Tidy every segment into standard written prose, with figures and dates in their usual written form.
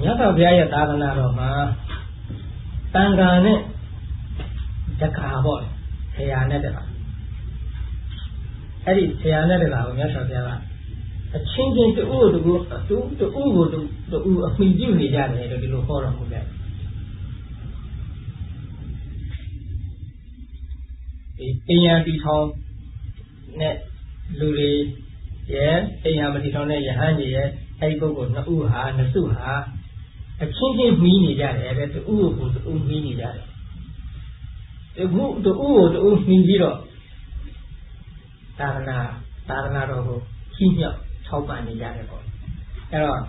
မြတ်စွာဘုရားရဲ့သာသနာတော်မှာတန်ခါနဲ့တခါပေါ့ဆရာနဲ့တခါအဲ့ဒီဆရာနဲ့တခါကိုမြတ်စွာဘုရားကအချင်းချင်းတူကိုတူအမိပြုနေကြတယ်လို့ဒီလိုဟောတော်မူတယ်ဒီတရားတီထောင်နဲ့လူတွေရဲ့တရားမတီထောင်တဲ့ယဟန်ကြီးရဲ့အဲ့ဒီပုဂ္ဂိုလ်နှစ်ဦးဟာနှစ်စုဟာအချင်းချင်းမီးနေကြတယ်တဲ့တူကိုတူမီးနေကြတယ်တူကိုမီးပြီးတော့သာသနာတော်ကိုကြီးမြောက်ထောက်ပံ့နေကြတယ်ပေါ့အဲ့တော့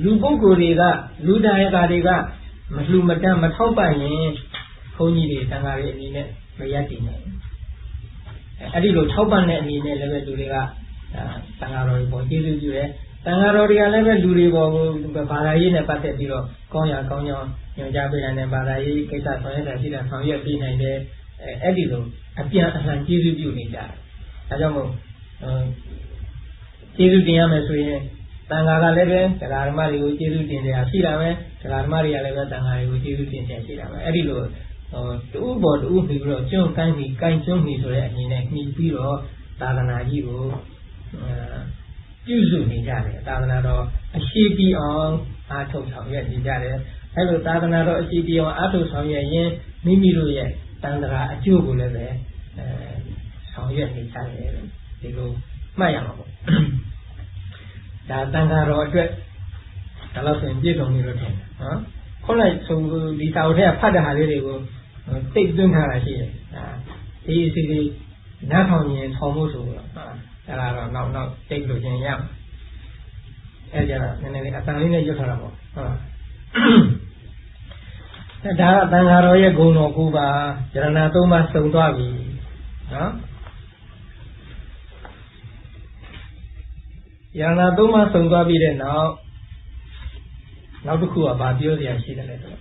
လူပုဂ္ဂိုလ်တွေကလူသားရတာတွေကမလှူမတန်းမထောက်ပံ့ရင်ဘုန်းကြီးတွေတန်ခါးတွေအနေနဲ့မရက်တည်နိုင်ဘူးအဲ့ဒီလိုထောက်ပံ့တဲ့အနေနဲ့လည်းပဲလူတွေကတန်ခါးတော်တွေပေါ်ကျေးဇူးပြုတယ်တန်ခါးတော်တွေကလည်းပဲလူတွေပေါ်ကိုဘာသာရေးနဲ့ပတ်သက်ပြီးတော့ကောင်းရာကောင်းကြောင်းညွှန်ကြားပေးနိုင်တဲ့ဘာသာရေးကိစ္စဆောင်ရွက်တာရှိတာဆောင်ရွက်ပေးနိုင်တဲ့အဲ့ဒီလိုအပြန်အလှန်ကျေးဇူးပြုနေကြတယ်ဒါကြောင့်မို့ကျေးဇူးတင်ရမယ်ဆိုရင်တန်ခါးကလည်းပဲတရားဓမ္မတွေကိုကျေးဇူးတင်ကြရှိတာပဲတရားဓမ္မတွေကလည်းပဲတန်ခါးတွေကိုကျေးဇူးတင်ကြရှိတာပဲအဲ့ဒီလိုတူပေါ်တူပြီးတော့ကျွန်းကိုင်းပြီးကိုင်းကျွန်းပြီးဆိုတဲ့အနေနဲ့နှီးပြီးတော့သာသနာကြီးကိုပြုစုနေကြတယ်သာသနာတော်အရှိပြီးအောင်အားထုတ်ဆောင်ရွက်နေကြတယ်အဲ့လိုသာသနာတော်အရှိပြီးအောင်အားထုတ်ဆောင်ရွက်ရင်မိမိတို့ရဲ့တန်ត្រာအကျိုးကိုလည်းပဲဆောင်ရွက်နေကြတယ်ဒီလိုမှတ်ရမှာပေါ့ဒါတန်ခါတော်အတွက်ဒါလို့ဆိုရင်ပြည့်စုံပြီလို့ထင်တယ်နော်ခုနကဆိုဒီစာအုပ်ထဲကဖတ်တဲ့ဟာလေးတွေကိုတိတ်သွင်းထားတာရှိတယ်ဒီအစီအစဉ်နားထောင်ရင်ထောင်ဖို့ဆိုတော့အဲ့ဒါတော့နောက်တိတ်လို့ခြင်းရမယ်အဲ့ကြတော့နည်းနည်းလေးအတန်လေးနဲ့ရွတ်ထားတာပေါ့ဟုတ်ဒါကတန်ခါတော်ရဲ့ဂုဏ်တော်ကိုပါယရဏသုံးပါးစုံသွားပြီနော်ယရဏသုံးပါးစုံသွားပြီးတဲ့နောက်တစ်ခုကဘာပြောစရာရှိတယ်လဲဆိုတော့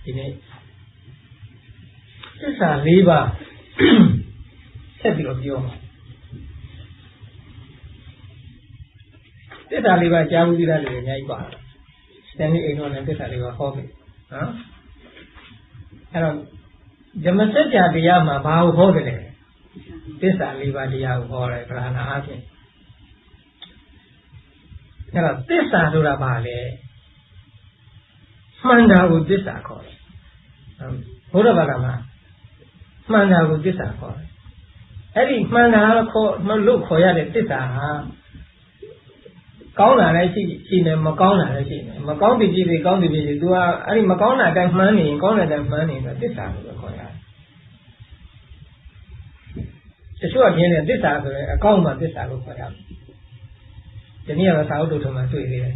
ဒီနေ့သစ္စာ၄ပါးဆက်ပြီးတော့ပြောမှာသစ္စာ၄ပါးကြားဘူးပြီးသားတွေအများကြီးပါတယ်စတန်လီအိမ်တော်နဲ့သစ္စာ၄ပါးဟောပြီနော်အဲ့တော့ဓမ္မစကြာတရားမှာဘာကိုဟောတယ်လဲသစ္စာ၄ပါးတရားကိုဟောတယ်ဗราဏအားဖြင့်အဲ့တော့သစ္စာဆိုတာဘာလဲမှန်တာကိုသစ္စာခေါ်တယ်ဘုရားဘာသာမှာမှန်တာကိုသစ္စာခေါ်တယ်အဲ့ဒီမှန်တာလို့ခေါ်ရတဲ့သစ္စာဟာကောင်းတာလည်းရှိနေမကောင်းတာလည်းရှိနေမကောင်းသည်ဖြစ်စေကောင်းသည်ဖြစ်စေ तू ကအဲ့ဒီမကောင်းတာအတိုင်းမှန်းနေရင်ကောင်းတဲ့အတိုင်းမှန်းနေတော့သစ္စာလို့ခေါ်ရတယ်တချို့ကမြင်တယ်သစ္စာဆိုရင်အကောင်းမှသစ္စာလို့ခေါ်ရတယ်ဒီနေ့ကစာအုပ်တို့ထုံးမှာတွေ့သေးတယ်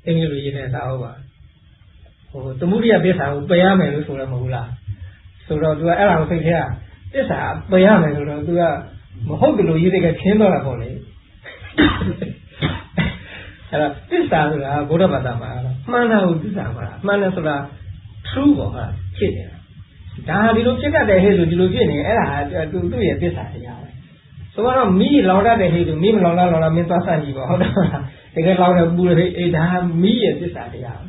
အင်္ဂလိပ်လိုရေးတဲ့စာအုပ်ပါသမုဒိယသစ္စာကိုပယ်ရမယ်လို့ဆိုရမဟုတ်လားဆိုတော့ तू ကအဲ့ဒါကိုသိတဲ့သစ္စာပယ်ရမယ်ဆိုတော့ तू ကမဟုတ်တယ်လို့ရေးတဲ့ကချင်းတော့တာပေါ့လေအဲ့တော့သစ္စာဆိုတာဘုရားဘာသာမှာမှန်တာကိုသစ္စာမှာမှန်တယ်ဆိုတာ true ပေါ့ဟာဖြစ်တယ်ဒါဒီလိုဖြစ်တတ်တဲ့ဟဲ့လို့ဒီလိုဖြစ်နေအဲ့ဒါသူ့ရဲ့သစ္စာတရားပဲဆိုတော့မီးလောင်တတ်တဲ့ဟဲ့လို့မီးမလောင်လားမင်းသွားဆန့်ကြည့်ပါဟုတ်တယ်တကယ်လောင်တယ်ပူတယ်အေးဒါမီးရဲ့သစ္စာတရား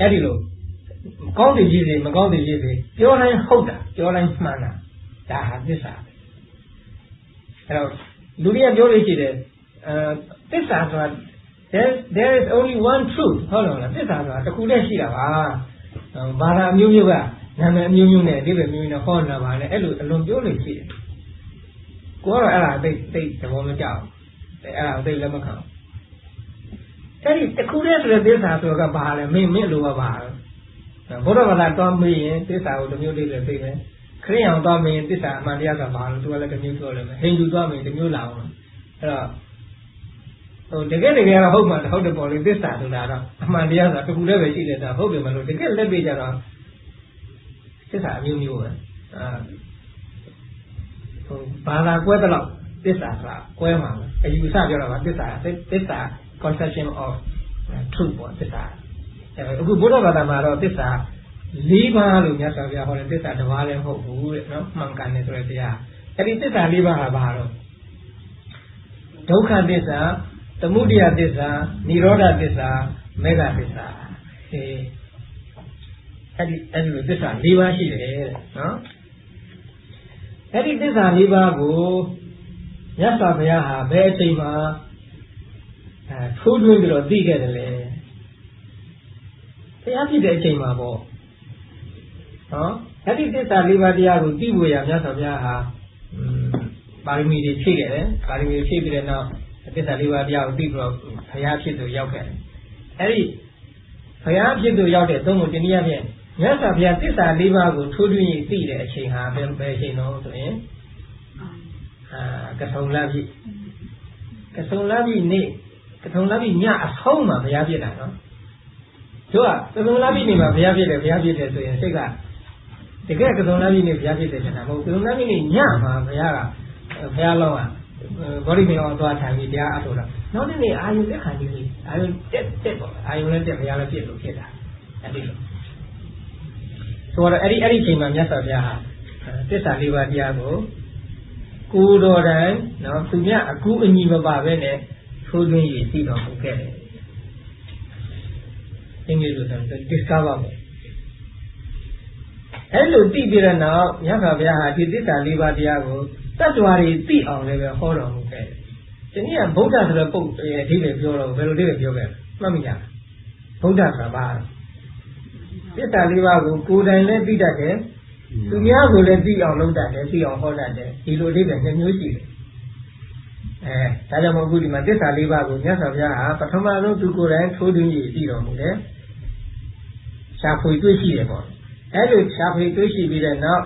အဲ့ဒီလိုကောင်းတယ်ကြီးစေမကောင်းတယ်ကြီးစေပြောတိုင်းဟုတ်တာပြောတိုင်းမှန်တာဒါဟာသစ္စာအဲ့တော့လူတွေကပြောလို့ရှိတယ်သစ္စာဆိုတာ there is only one truth ဟုတ်လားသစ္စာဆိုတာတစ်ခုတည်းရှိတာပါဘာသာအမျိုးမျိုးကနာမည်အမျိုးမျိုးနဲ့အဓိပ္ပာယ်မျိုးနဲ့ဟောနေတာပါလေအဲ့လိုအလွန်ပြောလို့ရှိတယ်ကိုကတော့အဲ့ဒါသိသဘောမကျဘူးအဲ့ဒါသိလည်းမခံဘူးအဲ့ဒီတစ်ခုတည်းဆိုတဲ့သစ္စာဆိုတော့ဘာလဲမင်းလိုပါဘုရားဘာသာတော်မေးရင်သစ္စာကိုတစ်မျိုးလေးလည်းသိမယ်ခရစ်ယာန်သွားမင်းသစ္စာအမှန်တရားဆိုတာဘာလို့သူကလည်းတစ်မျိုးပြောလိမ့်မယ်ဟိန္ဒူသွားမင်းတစ်မျိုးလာအောင်အဲ့တော့တကယ်တော့ဟုတ်မှဟုတ်တယ်ပေါ့လေသစ္စာဆိုတာတော့အမှန်တရားဆိုတာတစ်ခုတည်းပဲရှိတယ်ဆိုတာဟုတ်တယ်မလို့တကယ်လက်တွေ့ကြတော့သစ္စာအမျိုးမျိုးပဲဘာသာကွဲတဲ့လောက်သစ္စာဆိုတာကွဲမှာအယူဆပြောတာပါသစ္စာ conception of truth ပေါ့သစ္စာအခုဘုရားဘာသာမှာတော့သစ္စာ၄ပါးလို့မြတ်စွာဘုရားဟောတယ်သစ္စာတစ်ပါးလည်းမဟုတ်ဘူးတဲ့နော်မှန်ကန်တယ်ဆိုတဲ့တရား အဲ့ဒီသစ္စာ၄ပါးဟာဘာလို့ဒုက္ခသစ္စာသမုဒယသစ္စာនិရောဓသစ္စာမေဃသစ္စာအဲ့ဒီလိုသစ္စာ၄ပါးရှိတယ်တဲ့နော်အဲ့ဒီသစ္စာ၄ပါးကိုမြတ်စွာဘုရားဟာဘယ်အချိန်မှာထိုးထွင်းပြီးတော့သိခဲ့တယ်လေဘုရားဖြစ်တဲ့အချိန်မှာပေါ့နော်အဲ့ဒီသစ္စာ၄ပါးတရားကိုသိဖို့ရမြတ်စွာဘုရားဟာပါရမီတွေဖြည့်ခဲ့တယ်ပါရမီဖြည့်ပြီးတဲ့နောက်သစ္စာ၄ပါးတရားကိုသိပြီးတော့ဘုရားဖြစ်သူရောက်ခဲ့တယ်အဲ့ဒီဘုရားဖြစ်သူရောက်တဲ့သုံးဖို့တနည်းအားဖြင့်မြတ်စွာဘုရားသစ္စာ၄ပါးကိုထိုးထွင်းရင်သိတဲ့အချိန်ဟာဘယ်အချိန်တော့ဆိုရင်ကထုံလပြီနေ့ကထုံလပြီညအဆုံးမှာဘုရားဖြစ်တာနော်တို့ကကထုံလပြီနေ့မှာဘုရားဖြစ်တယ်ဆိုရင်စိတ်ကတကယ်ကထုံလပြီနေ့ဘုရားဖြစ်တယ်ဆိုတာမဟုတ်ကထုံလပြီနေ့ညမှာဘုရားလောင်းဘောဓိမေအောင်သွားထိုင်ပြီးတရားအထုတ်တာနောက်နေ့အာယုတက်ခံနေပြီအာယုတက်ပေါ့အာယုလည်းတက်ဘုရားလည်းဖြစ်လို့ဖြစ်တာအဲ့ဒီလိုဆိုတော့အဲ့ဒီအချိန်မှာမြတ်စွာဘုရားဟာသစ္စာ၄ပါးတရားကိုကိုယ်တော်တိုင်နော်သူမြအကူအညီမပါဘဲနဲ့ထိုးသွင်းရည်သိတော်မူခဲ့တယ်အင်္ဂလိပ်လိုဆို discover ပေါ့အဲ့လိုသိပြီးတဲ့နောက်မြတ်စွာဘုရားဟာဒီသစ္စာ၄ပါးတရားကိုတတ္တဝါတွေသိအောင်လည်းပဲဟောတော်မူခဲ့တယ်ဒီနေ့ကဗုဒ္ဓဆိုတဲ့ပုဂ္ဂိုလ်ရဲ့အဓိပ္ပာယ်ပြောတော့ဘယ်လိုအဓိပ္ပာယ်ပြောခဲ့လဲမှတ်မိကြလားဗုဒ္ဓဆိုတာဘာလဲသစ္စာ၄ပါးကိုကိုယ်တိုင်လည်းသိတတ်တယ်သူများကိုလည်းသိအောင်လုပ်တတ်တယ်သိအောင်ဟောတတ်တယ်ဒီလိုအဓိပ္ပာယ်နှစ်မျိုးရှိတယ်ဒါကြောင့်မို့အခုဒီမှာသစ္စာ၄ပါးကိုမြတ်စွာဘုရားဟာပထမဆုံးသူကိုယ်တိုင်ထိုးထွင်းပြီးသိတော်မူတယ်ရှားဖွေတွေ့ရှိတယ်ပေါ့အဲ့လိုရှားဖွေတွေ့ရှိပြီးတဲ့နောက်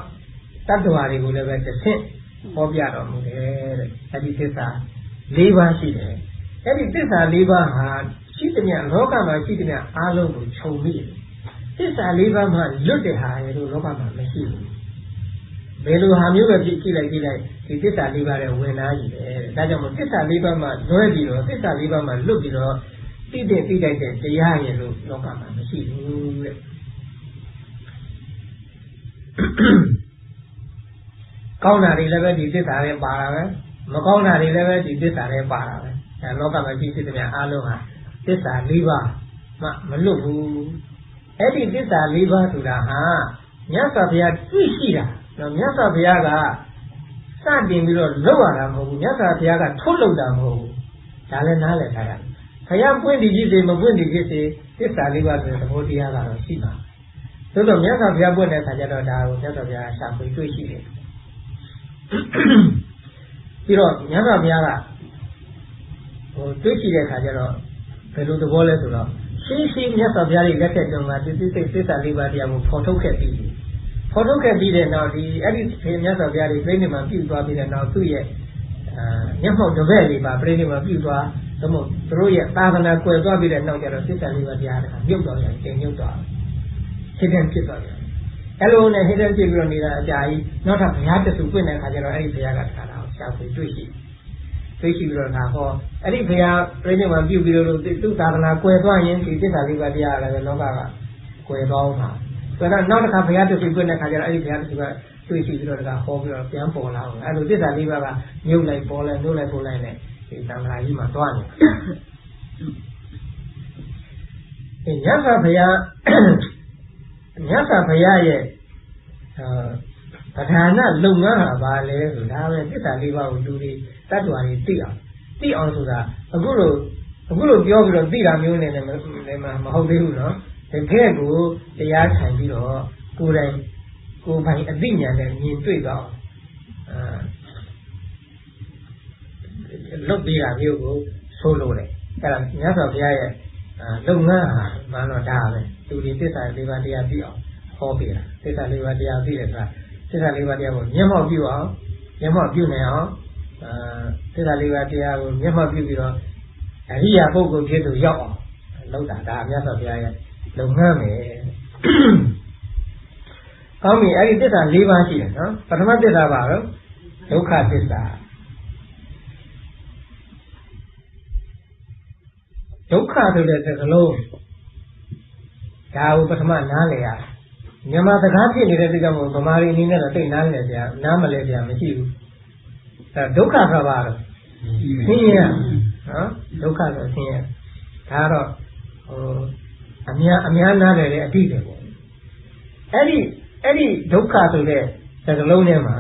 တတ္တဝါတွေကိုလည်းပဲတစ်ဆင့်ဟောပြတော်မူတယ်တဲ့အဲ့ဒီသစ္စာ၄ပါးရှိတယ်အဲ့ဒီသစ္စာ၄ပါးဟာရှိသမျှလောကမှာရှိသမျှအားလုံးကိုခြုံပြီးသစ္စာ၄ပါးမှာလွတ်တဲ့ဟာရဲ့လို့လောကမှာမရှိဘူးဘယ်လိုဟာမျိုးပဲကြည့်လိုက်ဒီသစ္စာ၄ပါးရဲ့ဝင်လာကြီးတယ်ဒါကြောင့်မို့သစ္စာ၄ပါးမှာလွဲပြီးတော့သစ္စာ၄ပါးမှာလွတ်ပြီးတော့သိတဲ့တရားရဲ့လို့လောကမှာမရှိဘူးတဲ့ကောင်းတာတွေလည်းပဲဒီသစ္စာတွေပါတာပဲမကောင်းတာတွေလည်းပဲဒီသစ္စာတွေပါတာပဲအဲလောကမှာရှိသမျှအားလုံးဟာသစ္စာ၄ပါးမှမလွတ်ဘူးအဲ့ဒီသစ္စာ၄ပါးဆိုတာဟာမြတ်စွာဘုရားသိရှိတာနော်မြတ်စွာဘုရားကစတင်ပြီးတော့လုပ်ရတာမဟုတ်ဘူးမြတ်စွာဘုရားကထုတ်လုပ်တာမဟုတ်ဘူးဒါလည်းနားလည်ထားရတယ်ဘုရားပွင့်ဒီဖြစ်စေမပွင့်ဒီဖြစ်စေသစ္စာ၄ပါးဆိုတဲ့သဘောတရားကတော့ရှိပါသို့တော့မြတ်စွာဘုရားပွင့်တဲ့အခါကျတော့ဒါကိုမြတ်စွာဘုရားရှာဖွေတွေ့ရှိတယ်ပြီးတော့မြတ်စွာဘုရားကတွေ့ရှိတဲ့အခါကျတော့ဘယ်လိုသဘောလဲဆိုတော့ရှင်းမြတ်စွာဘုရားရဲ့လက်ထက်တုန်းကသစ္စာ၄ပါးတရားကိုဖော်ထုတ်ခဲ့ပြီးတဲ့နောက်ဒီအဲ့ဒီမြတ်စွာဘုရားရဲ့ပြိဋိမာန်ပြုသွားပြီးတဲ့နောက်သူ့ရဲ့မျက်မှောက်တစ်ဘက်လေးပါပြိဋိမာန်ပြုသွားသို့မဟုတ်သူတို့ရဲ့သာသနာကွယ်သွားပြီးတဲ့နောက်ကျတော့သစ္စာ၄ပါးတရားကမြုပ်သွားတယ်တင်မြုပ်သွားတယ်ဟစ်တဲ့ဖြစ်သွားတယ်အဲ့လိုနဲ့ဟစ်တဲ့ဖြစ်ပြီးတော့နေတာအကြာကြီးနောက်ထပ်ဘုရားတဆူပြင့်တဲ့အခါကျတော့အဲ့ဒီဘုရားကတခါတော့ရှာဖွေတွေ့ရှိပြီးတော့ငါဟောအဲ့ဒီဘုရားပြိဋိမာန်ပြုပြီးတော့သူ့သာသနာကွယ်သွားရင်ဒီသစ္စာ၄ပါးတရားကလည်းလောကကကွယ်သွားအောင်ပါဆိုတော့နောက်တစ်ခါဘုရားတဆူပြင့်တဲ့အခါကျတော့အဲ့ဒီဘုရားတဆူကတွေ့ရှိပြီးတော့တခါဟောပြီးတော့ပြန်ပေါ်လာအောင်အဲ့လိုသစ္စာ၄ပါးကမြုပ်လိုက်ပေါ်လိုက်နှုတ်လိုက်ပေါ်လိုက်နဲ့ဒီသံဃာကြီးမှာသွားနေညစာဘုရားရဲ့ပဌာနလုပ်ငန်းဟာဘာလဲဆိုဒါပဲသစ္စာ၄ပါးကိုလူတွေတတ်တော်တွေသိအောင်ဆိုတာအခုလိုပြောပြီးတော့သိတာမျိုးနဲ့လည်းမဟုတ်သေးဘူးနော်တကယ်ကိုတရားထိုင်ပြီးတော့ကိုယ်ပိုင်အသိဉာဏ်နဲ့မြင်တွေ့တော့လုပ်ပြတာမျိုးကိုဆိုလို့တယ်အဲ့ဒါမြတ်စွာဘုရားရဲ့လုပ်ငန်းဟာမှန်တော့ဒါပဲသူဒီသစ္စာ၄ပါးတရားသိအောင်ဟောပြတာသစ္စာ၄ပါးတရားသိတယ်ဆိုတာသစ္စာ၄ပါးတရားကိုမျက်မှောက်ပြုအောင်မျက်မှောက်ပြုနိုင်အောင်သစ္စာ၄ပါးတရားကိုမျက်မှောက်ပြုပြီးတော့အရိယာပုဂ္ဂိုလ်ဖြစ်သူရောက်အောင်လုပ်တာဒါမြတ်စွာဘုရားရဲ့လုပ်ငန်းပဲကောင်းပြီအဲ့ဒီသစ္စာ၄ပါးရှိတယ်နော်ပထမသစ္စာပါတော့ဒုက္ခသစ္စာဒုက္ခဆိုတဲ့စကားလုံးဒါကိုပထမနားလည်ရမြန်မာစကားဖြစ်နေတဲ့စိတ်ကမှဗမာရီအနေနဲ့တော့သိနားလည်စရာနားမလဲစရာမရှိဘူး ဒုက္ခဆိုပါတော့ဆင်းရဲနော်ဒုက္ခဆိုဆင်းရဲဒါတော့အများနားလည်တဲ့အတိတ်တွေပေါ့အဲ့ဒီဒုက္ခဆိုတဲ့စကားလုံးထဲမှာ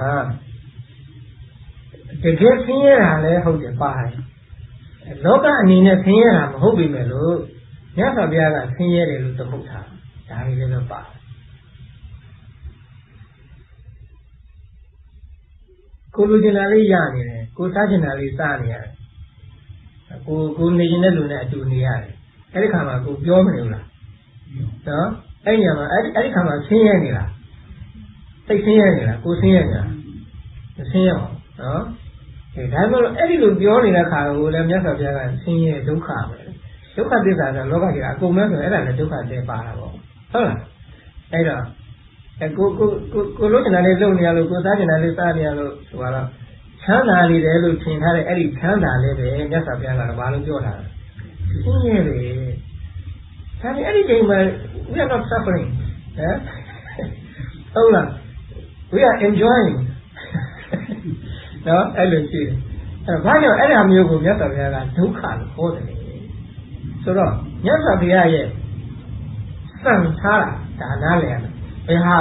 တကယ်ဆင်းရဲတာလည်းဟုတ်တယ်ပါတယ်လောကအနေနဲ့ဆင်းရဲတာမဟုတ်ပြီမဲ့လို့မြတ်စွာဘုရားကဆင်းရဲတယ်လို့သမုတ်ထားဒါလေးလည်းတော့ပါတယ်ကိုလူကျင်တာလေးရနေတယ်ကိုစားကျင်တာလေးစားနေရတယ်ကိုနေရင်တဲ့လူနဲ့အတူနေရတယ်အဲ့ဒီခါမှာကိုပြောမနေဘူးလားနော်အဲ့ဒီညမှာအဲ့ဒီခါမှာဆင်းရဲနေလားစိတ်ဆင်းရဲနေလားကိုဆင်းရဲနေလားမဆင်းရဲပါဘူးနော်ဒါမှမဟုတ်အဲ့ဒီလိုပြောနေတဲ့ခါကိုလည်းမြတ်စွာဘုရားကဆင်းရဲဒုက္ခပဲဒုက္ခသစ္စာဆိုလောကကြီးကအကုန်မဲ့ဆိုအဲ့ဒါလည်းဒုက္ခတည်းပါတာပေါ့ဟုတ်လားအဲ့တော့ကိုလို့ကျင်တာလေးလုံနေရလို့ကိုစားကျင်တာလေးစားနေရလို့ဆိုတော့ချမ်းသာနေတယ်လို့ထင်ထားတဲ့အဲ့ဒီချမ်းသာလေးပဲမြတ်စွာဘုရားကတော့ဘာလို့ပြောတာလဲဆင်းရဲတယ်ဒါပေမဲ့အဲ့ဒီချိန်မှာ we are not suffering ဟုတ်လား we are enjoying နော်အဲ့လိုရှိတယ်အဲ့ဘာကြောင့်အဲ့ဒါမျိုးကိုမြတ်စွာဘုရားကဒုက္ခလို့ဟောတယ်ဆိုတော့မြတ်စွာဘုရားရဲ့စံထားတာဒါနားလည်ရတယ်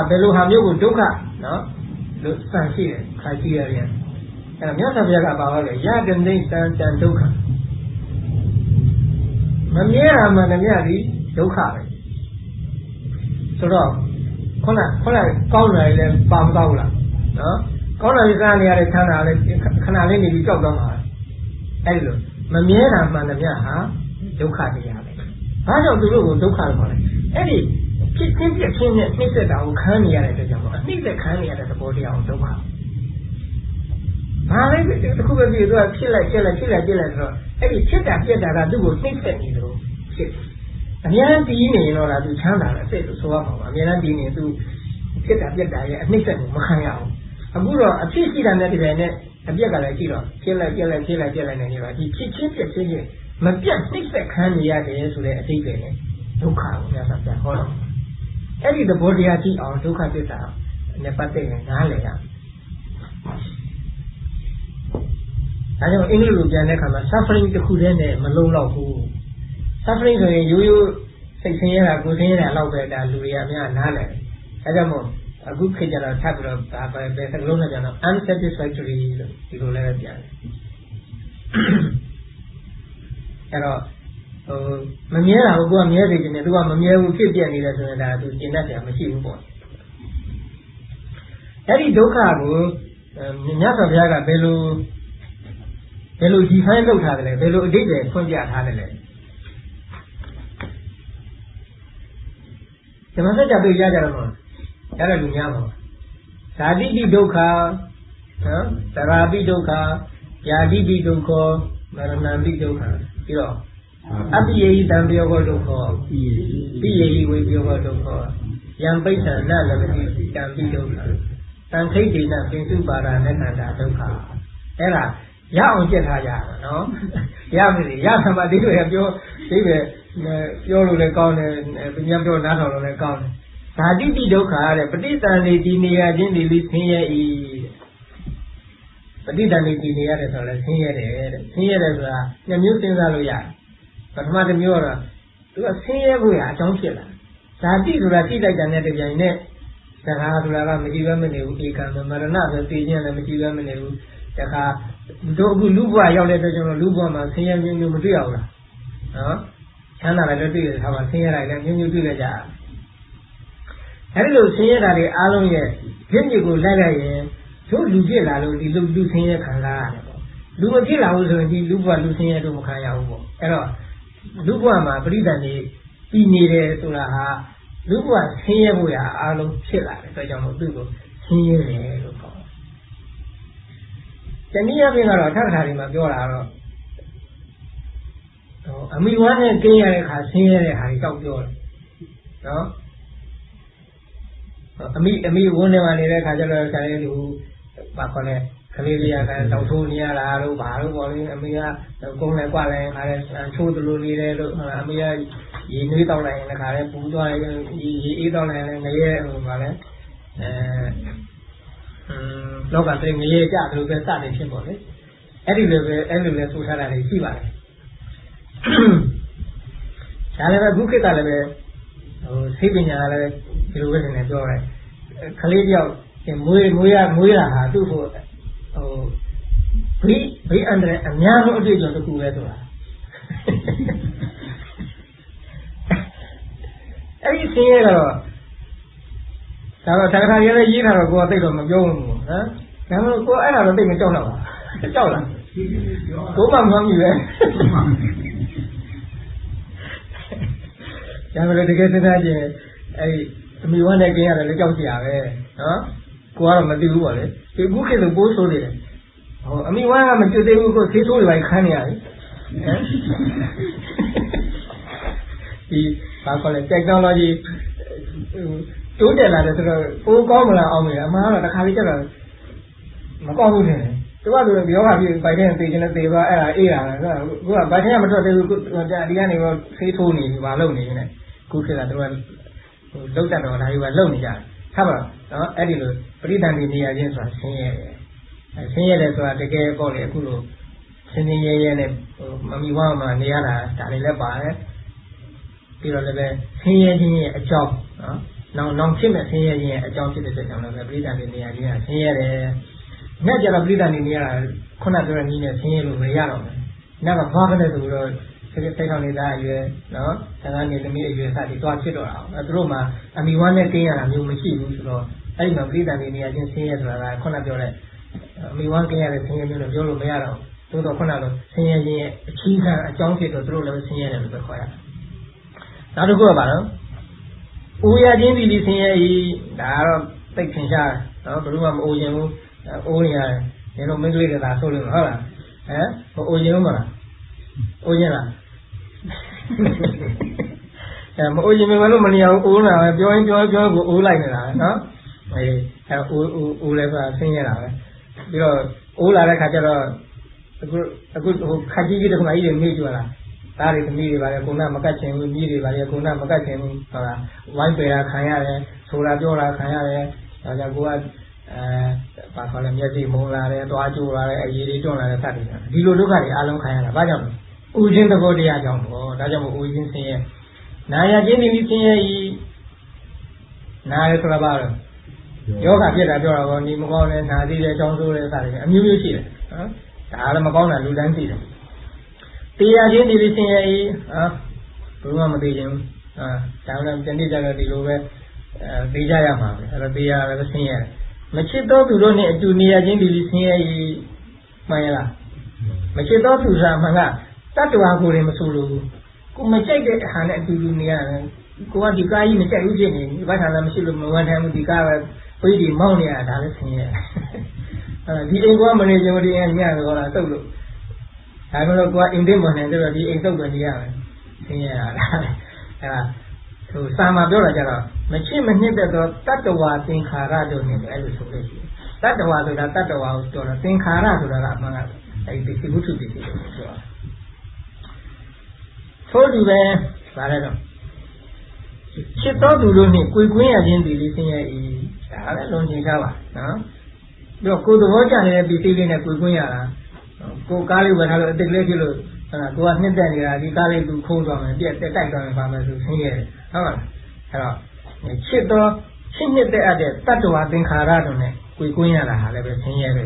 ဘယ်လိုဟာမျိုးကိုဒုက္ခနော်လို့စံရှိတယ်ခါရှိရတယ်အဲ့မြတ်စွာဘုရားကဘာလို့လဲယတနိစ္စံတံဒုက္ခမမြဲတာမှန်တယ်မြတ်ဒီဒုက္ခပဲဆိုတော့ခုနကောင်းတယ်လည်းပါမကောင်းလားနော်ကောင်းတယ်စားနေရတဲ့ချမ်းသာလည်းခဏလေးနေပြီးကြောက်တော့မှာအဲ့လိုမမြဲတာမှန်တယ်မြတ်ဟာဒုက္ခတရားပဲဘာကြောင့်သူတို့ကိုဒုက္ခလို့ခေါ်လဲအဲ့ဒီဖြစ်ချင်းပြချင်းနဲ့နှိမ့်သက်တာကိုခံနေရတဲ့အတွက်ကြောင့်အနှိမ့်သက်ခံနေရတဲ့သဘောတရားကိုဒုက္ခဘာလဲတခုပဲပြီးတော့ဖြစ်လိုက်ဆိုတော့အဲ့ဒီဖြစ်တာပြက်တာကသူ့ကိုနှိမ့်သက်နေတယ်လို့ဖြစ်အများကြီးပြီးနေတော့လားသူချမ်းသာတယ်စိတ်လို့ဆိုရမှာပါအများကြီးပြီးနေသူဖြစ်တာပြက်တာရဲ့အနှိမ့်သက်ကိုမခံရအောင်အခုတော့အဖြစ်ရှိတာနဲ့ဒီပိုင်းနဲ့အပြက်ကလည်းရှိတော့ဖြစ်လိုက်နေတော့ဒီဖြစ်ချင်းပြက်ချင်းချင်းမပြတ်နှိမ့်သက်ခံနေရတယ်ဆိုတဲ့အတိတ်ပဲနဲ့ဒုက္ခကိုမြတ်စွာဘုရားဟောတော့အဲ့ဒီသဘောတရားကြည့်အောင်ဒုက္ခသစ္စာနဲ့ပတ်သက်ရင်နားလည်ရဒါကြောင့်အင်္ဂလိပ်လိုပြန်တဲ့အခါမှာ suffering တစ်ခုတည်းနဲ့မလုံးတော့ဘူး suffering ဆိုရင်ရိုးစိတ်ဆင်းရဲတာကိုယ်ဆင်းရဲတာလောက်ပဲဒါလူတွေအများနားလည်တယ်ဒါကြောင့်မို့အခုခေတ်ကျတော့ထပ်ပြီးတော့ဒါပဲစကလုံးနဲ့ပြန်တော့ unsatisfactory လို့ဒီလိုလည်းပြန်တယ်အဲ့တော့မမြဲတာကိုကမြဲစေချင်တယ်သူကမမြဲဘူးဖြစ်ပြနေတယ်ဆိုရင်ဒါသူကျင့်တတ်တယ်မရှိဘူးပေါ့အဲ့ဒီဒုက္ခကိုမြတ်စွာဘုရားကဘယ်လိုdefine လုပ်ထားတယ်လဲဘယ်လိုအဓိပ္ပာယ်ဖွင့်ပြထားတယ်လဲဓမ္မစကြာပြေရကြတော့ရတဲ့လူများပါဇာတိပိဒုက္ခနော်သရာပိဒုက္ခယာတိပိဒုက္ခမရဏပိဒုက္ခပြီးတော့အပိယေဟိတံပြောဟောဒုက္ခပိယေဟိဝေပြောဟောဒုက္ခယံပိဋ္ဌာနလမတိတံပိဒုက္ခတံခိတ်တေနပိစုပါဒနက္ခန္တာဒုက္ခအဲ့ဒါရအောင်ကြက်ထားကြတာနော်ရမယ်ရသမားဒီလိုရပြောဒီပဲပြောလို့လည်းကောင်းတယ်ပြန်ပြောနားထောင်လို့လည်းကောင်းတယ်ဓာတိပိဒုက္ခတဲ့ပဋိသန္ဓေဒီနေရာချင်းဒီလိဆင်းရဲဤပဋိသန္ဓေဒီနေရတယ်ဆိုတော့ဆင်းရဲတယ်တဲ့ဆင်းရဲတယ်ဆိုတာညမျိုးစဉ်းစားလို့ရတယ်ပထမတစ်မျိုးကတော့သူကဆင်းရဲဖို့ရအကြောင်းဖြစ်လာဓာတိဆိုတာတိလိုက်တာနဲ့တပြိုင်နက်သဟာဆိုတာကမကြည့်ဘဲမနေဘူးဧကံမရဏဆိုသိခြင်းလည်းမကြည့်ဘဲမနေဘူးတခါတို့အခုလူဘဝရောက်တဲ့အတွက်ကျွန်တော်လူဘဝမှာဆင်းရဲမျိုးမတွေ့အောင်လားနော်ချမ်းသာလည်းတွေ့ရတဲ့အခါမှာဆင်းရဲတာလည်းမျိုးတွေ့ရကြအဲဒီလိုဆင်းရဲတာတွေအားလုံးရဲ့ပြည့်မြစ်ကိုလိုက်လိုက်ရင်တို့လူဖြစ်လာလို့ဒီလူဆင်းရဲခံစားရတယ်ပေါ့လူမဖြစ်လာဘူးဆိုရင်ဒီလူဘဝလူဆင်းရဲတို့မခံရဘူးပေါ့အဲ့တော့လူဘဝမှာပရိသတ်တွေပြီးနေတယ်ဆိုတာဟာလူဘဝဆင်းရဲဖို့ရအားလုံးဖြစ်လာတယ်ဆိုကြောင့်မို့သူ့ကိုဆင်းရဲတယ်လို့ခေါ်တယ်။တနည်းအားဖြင့်ကတော့အထက်ထာတွေမှာပြောတာတော့အမိဝမ်းနဲ့ကျင်းရတဲ့ခါဆင်းရဲတဲ့ဟာတွေတောက်ပြောတယ်နော်အမိဝန်းထဲမှာနေတဲ့ခါကျတော့ခါလေးလူဘာခေါ်လဲကလေးလေးကတောက်ထိုးနေရတာလို့ဘာလို့ပေါ့လေအမေကကုန်းလဲကွာလဲခါလဲချိုးတလူနေတယ်လို့အမေကရေနွေးတောက်လိုက်ရင်လည်းခါလဲပူသွားရင်ရေအေးတောက်လိုက်ရင်လည်းငရဲဟိုပါလဲ လောကသိငရေကြသူပဲစတယ်ဖြစ်ပေါ်လေအဲ့ဒီလိုလဲဆိုထားတာတွေရှိပါတယ်ဒါလည်းပဲခုခေတ်ကလည်းပဲစိတ်ပညာကလည်းဒီလိုပဲနေပြောရဲခလေးတယောက်မွေးတာဟာသူ့ကိုဘေးအန္တရာယ်အများဆုံးအတွေ့အကြုံတစ်ခုပဲဆိုတာအဲ့ဒီဆင်းရဲတော့ဒါတော့တခါတည်းလည်းရေးထားတော့ကိုယ်ကသိတော့မပြောဘူးဟမ်ဒါမှမဟုတ်ကိုယ်အဲ့ဒါတော့သိမကြောက်တော့ပါကြောက်လားကိုယ်မှမမြင်ပဲဒါမှလည်းတကယ်စဉ်းစားကြည့်အဲ့ဒီအမိဝမ်းနဲ့กินရတယ်လည်းကြောက်ကြရပဲနော်ကိုကတော့မသိဘူးပေါ့လေဒီခုခေတ်ဆိုပိုးဆိုးနေတယ်ဟိုအမိဝမ်းကမကျွတ်သေးဘူးကိုဆေးဆိုးတွေပဲခန်းနေရတယ်ဟမ်ဒီဘာခေါ်လဲ technology တိုးတက်လာတယ်ဆိုတော့ပိုးကောင်းမလားအောင်မလားအမှန်ကတော့တစ်ခါလေးကျတော့မကောင်းဘူးထင်တယ်သူကဆိုယောဂပြီးဗိုက်ထဲသိချင်တဲ့သေသွားအဲ့ဒါအေးတာလေကိုကဗိုက်ထဲကမထွက်သေးဘူးဒီကနေတော့ဆေးထိုးနေပြီမလုပ်နေနေခုခေတ်ကသူကလုတ်တတ်တော့ဒါကြီးကလုံနေကြတယ်ထားပါတော့အဲ့ဒီလိုပရိသန္တိနေရာချင်းဆိုတာဆင်းရဲတယ်ဆင်းရဲတယ်ဆိုတာတကယ်ပေါ့လေအခုလိုဆင်းရဲရဲနဲ့မမီဝါမှာနေရတာဒါတွေလည်းပါတယ်ပြီးတော့လည်းပဲဆင်းရဲခြင်းရဲ့အကြောင်းနော်နောင်ဖြစ်မဲ့ဆင်းရဲခြင်းရဲ့အကြောင်းဖြစ်တဲ့အတွက်ကြောင့်လည်းပရိသန္တိနေရာချင်းကဆင်းရဲတယ်ညကျတော့ပရိသန္တိနေရာခုနပြောတဲ့နည်းနဲ့ဆင်းရဲလို့မရတော့ဘူးညကဘာကလဲဆိုတော့စိတ်ထောင်နေသားအရွယ်နော်ဆန္ဒနေသမီးအရွယ်စသည်တွားဖြစ်တော့တာ။သူတို့မှာအမိဝမ်းနဲ့กินရတာမျိုးမရှိဘူးဆိုတော့အဲ့ဒီမှာပြည်တန်နေရာချင်းဆင်းရဲဆိုတာကခုနပြောတဲ့အမိဝမ်းกินရတဲ့ဆင်းရဲမျိုးလို့ပြောလို့မရတော့ဘူး။သို့တော့ခုနကဆင်းရဲခြင်းရဲ့အကြီးခံအကြောင်းဖြစ်တော့သူတို့လည်းဆင်းရဲတယ်လို့ပဲခေါ်ရတယ်။နောက်တစ်ခုကပါတော့အိုရခြင်းဒီဆင်းရဲဤဒါကတော့သိထင်ရှားနော်ဘယ်သူမှမအိုခြင်းဘူးအိုးနေရတယ်။ဒီလိုမိန်းကလေးကသာဆိုလို့ဟုတ်လား။ဟမ်အိုခြင်းမလားအိုခြင်းလားမအိုရင်မလို့မနေအောင်အိုးလာပဲပြောရင်ကိုအိုးလိုက်နေတာပဲနော်အိုးလည်းပါဆင်းရတာပဲပြီးတော့အိုးလာတဲ့ခါကျတော့အခုဟိုခက်ကြီးတခုမှကြီးတွေမေ့ကြလားဒါတွေသမီးတွေပါလေကိုနာမကတ်ချင်ဘူးမြည်တွေပါလေကိုနာမကတ်ချင်ဘူးဟုတ်လားဝိုင်းပယ်တာခံရတယ်ဆိုတာပြောတာခံရတယ်ဒါကြောင့်ကိုကဘာခေါ်လဲမျက်စိမုံလာတယ်တွားကြိုးလာတယ်အရည်တွေတွန်းလာတယ်စသည်ဒီလိုဒုက္ခတွေအလုံးခံရတာဘာကြောင့်လဲဥခြင်းသဘောတရားကြောင့်ပေါ့ဒါကြောင့်မို့ဥခြင်းဆင်းရဲနာရခြင်းဒီဆင်းရဲဤနာရဆိုတာဘာလဲယောဂဖြစ်တာပြောတာပေါ့ဒီမကောင်းတဲ့နာသေးတဲ့အကြောင်းဆိုးတဲ့စသဖြင့်အမျိုးမျိုးရှိတယ်နော်ဒါလည်းမကောင်းတာလူတိုင်းသိတယ်တရားခြင်းဒီဆင်းရဲဤဘယ်မှမသိခြင်းဒါလည်းတနေ့ကျတော့ဒီလိုပဲသိကြရမှာပဲအဲ့တော့တရားလည်းဆင်းရဲမချစ်သောသူတို့နဲ့အတူနေရခြင်းဒီဆင်းရဲဤမှန်ရလားမချစ်သောသူဆိုတာမှန်ကတတ္တဝါကိုယ်ရင်မဆိုလို့ကိုမကြိုက်တဲ့ဟာနဲ့အတူတူနေရတယ်ကိုကဒီကားကြီးမကြိုက်ဘူးဖြစ်နေပြီဘာသာလည်းမရှိလို့မဝန်ထမ်းဘူးဒီကားပဲပြေးဒီမောင်းနေရတာလည်းဆင်းရဲဒီအိမ်ကမနေချင်ဘူးဒီအိမ်ညတော့လားတုတ်လို့ဒါမှမဟုတ်ကိုကအိမ်သိမ့်မနေတော့ဒီအိမ်တုတ်ပဲနေရမယ်ဆင်းရဲတာအဲ့ဒါသူစာမှာပြောတာကြတော့မချစ်မနှစ်သက်သောတတ္တဝါသင်္ခါရတို့နဲ့အဲ့လိုဆိုလို့ရှိတယ်တတ္တဝါဆိုတာတတ္တဝါကိုပြောတာသင်္ခါရဆိုတာကအမှန်ကအဲ့ဒီသိဝုထုပစ္စည်းကိုပြောတာထို့တူပဲဗါလဲတော့ချစ်တော်သူတို့နဲ့ကိုယ်ကွင်းရခြင်းဒီလေးဆင်းရဲဤဒါလည်းလုံးချင်ထားပါနော်ပြီးတော့ကိုယ်သဘောကျနေတဲ့ပစ္စည်းလေးနဲ့ကိုယ်ကွင်းရတာကိုကားလေးဝယ်ထားလို့အစ်စ်လေးဖြစ်လို့ကိုကနှစ်သက်နေတာဒီကားလေးသူခုံးသွားမယ်ပြက်တက်တိုက်သွားမယ်ပါမယ်ဆိုဆင်းရဲတယ်ဟုတ်လားအဲ့တော့ချစ်တော်ချစ်နှစ်သက်အပ်တဲ့တတ္တဝါသင်္ခါရတို့နဲ့ကိုယ်ကွင်းရတာဟာလည်းပဲဆင်းရဲပဲ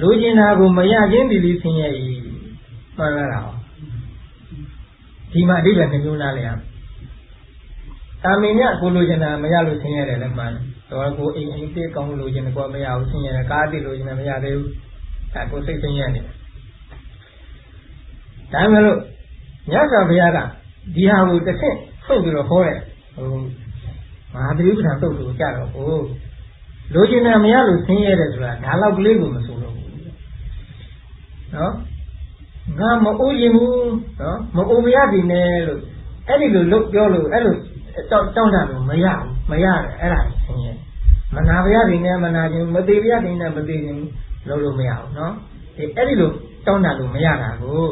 လိုချင်တာကိုမရခြင်းဒီလေးဆင်းရဲဤမှန်လားဒီမှာအဓိပ္ပာယ်နှမျိုးနားလည်အောင်တာမင်ညကိုလိုချင်တာမရလို့ဆင်းရဲတယ်လည်းမှန်တယ်တော့ကိုအိမ်သေးကောင်းလို့ချင်တယ်ကိုမရဘူးဆင်းရဲတယ်ကားတိလို့ချင်တယ်မရသေးဘူးဒါကိုစိတ်ဆင်းရဲနေတယ်ဒါမှမဟုတ်မြတ်စွာဘုရားကဒီဟာကိုတစ်ဆင့်ဖွင့်ပြီးတော့ဟောတယ်ဟိုမဟာသီရိပဋ္ဌာန်တုတ်ကိုကြတော့ဟိုလိုချင်တာမရလို့ဆင်းရဲတယ်ဆိုတာဒါလောက်ကလေးကိုမဆိုလို့နော်ငါမအိုးရင်ဘူးနော်မအိုးမရပြီနဲ့လို့အဲ့ဒီလိုလုပ်ပြောလို့အဲ့လိုတောင်းတာလို့မရဘူးမရတယ်အဲ့ဒါဆင်းရဲမနာဘရပြီနဲ့မနာခြင်းမသေးဘရပြီနဲ့မသေးခြင်းလုပ်လို့မရဘူးနော်ဒီအဲ့ဒီလိုတောင်းတာလို့မရတာကို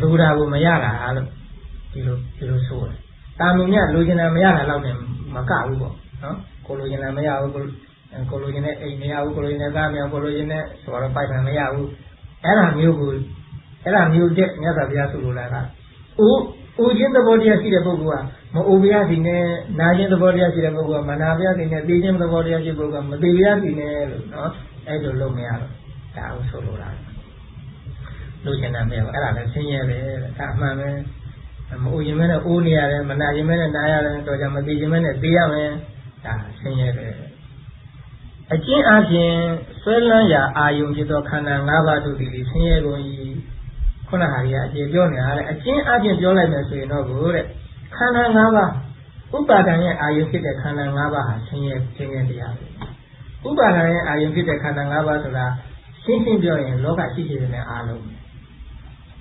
လိုတာကိုမရတာလို့ဒီလိုဆိုတယ်တာမင်ညလိုချင်တာမရတာတော့တယ်မကဘူးပေါ့နော်ကိုလိုချင်တာမရဘူးကို ကိုလိုချင်တဲ့အိမ်မရဘူးကိုလိုချင်တဲ့သားမရကိုလိုချင်တဲ့ဆိုတော့ပိုက်ဆံမရဘူးအဲ့ဒါမျိုးတဲ့မြတ်စွာဘုရားဆိုလိုတာကအိုခြင်းသဘောတရားရှိတဲ့ပုဂ္ဂိုလ်ကမအိုပြရစီနဲ့နာခြင်းသဘောတရားရှိတဲ့ပုဂ္ဂိုလ်ကမနာပြရစီနဲ့သိခြင်းသဘောတရားရှိတဲ့ပုဂ္ဂိုလ်ကမသိပြရစီနဲ့လို့နော်အဲ့လိုလုပ်မရတော့ဒါအောင်ဆိုလိုတာလို့ချင်တာမရဘူးအဲ့ဒါလည်းဆင်းရဲပဲဒါအမှန်ပဲမအိုရင်မဲနဲ့အိုးနေရတယ်မနာရင်မဲနဲ့နားရတယ်တော့ကြမသိရင်မဲနဲ့သိရမယ်ဒါဆင်းရဲတယ်အကျဉ်းအပြင်ဆွဲလန်းရာအာယုံဖြစ်သောခန္ဓာ၅ပါးတို့သည်ဆင်းရဲကုန်၏ခုနဟာကြီးအကျေပြောနေတာလေအကျဉ်းအပြင်ပြောလိုက်မယ်ဆိုရင်တော့ကိုတဲ့ခန္ဓာ၅ပါးဥပါဒံရဲ့အာယုံဖြစ်တဲ့ခန္ဓာ၅ပါးဟာဆင်းရဲတရားပဲဥပါဒံရဲ့အာယုံဖြစ်တဲ့ခန္ဓာ၅ပါးဆိုတာရှင်းရှင်းပြောရင်လောကရှိတဲ့အားလုံး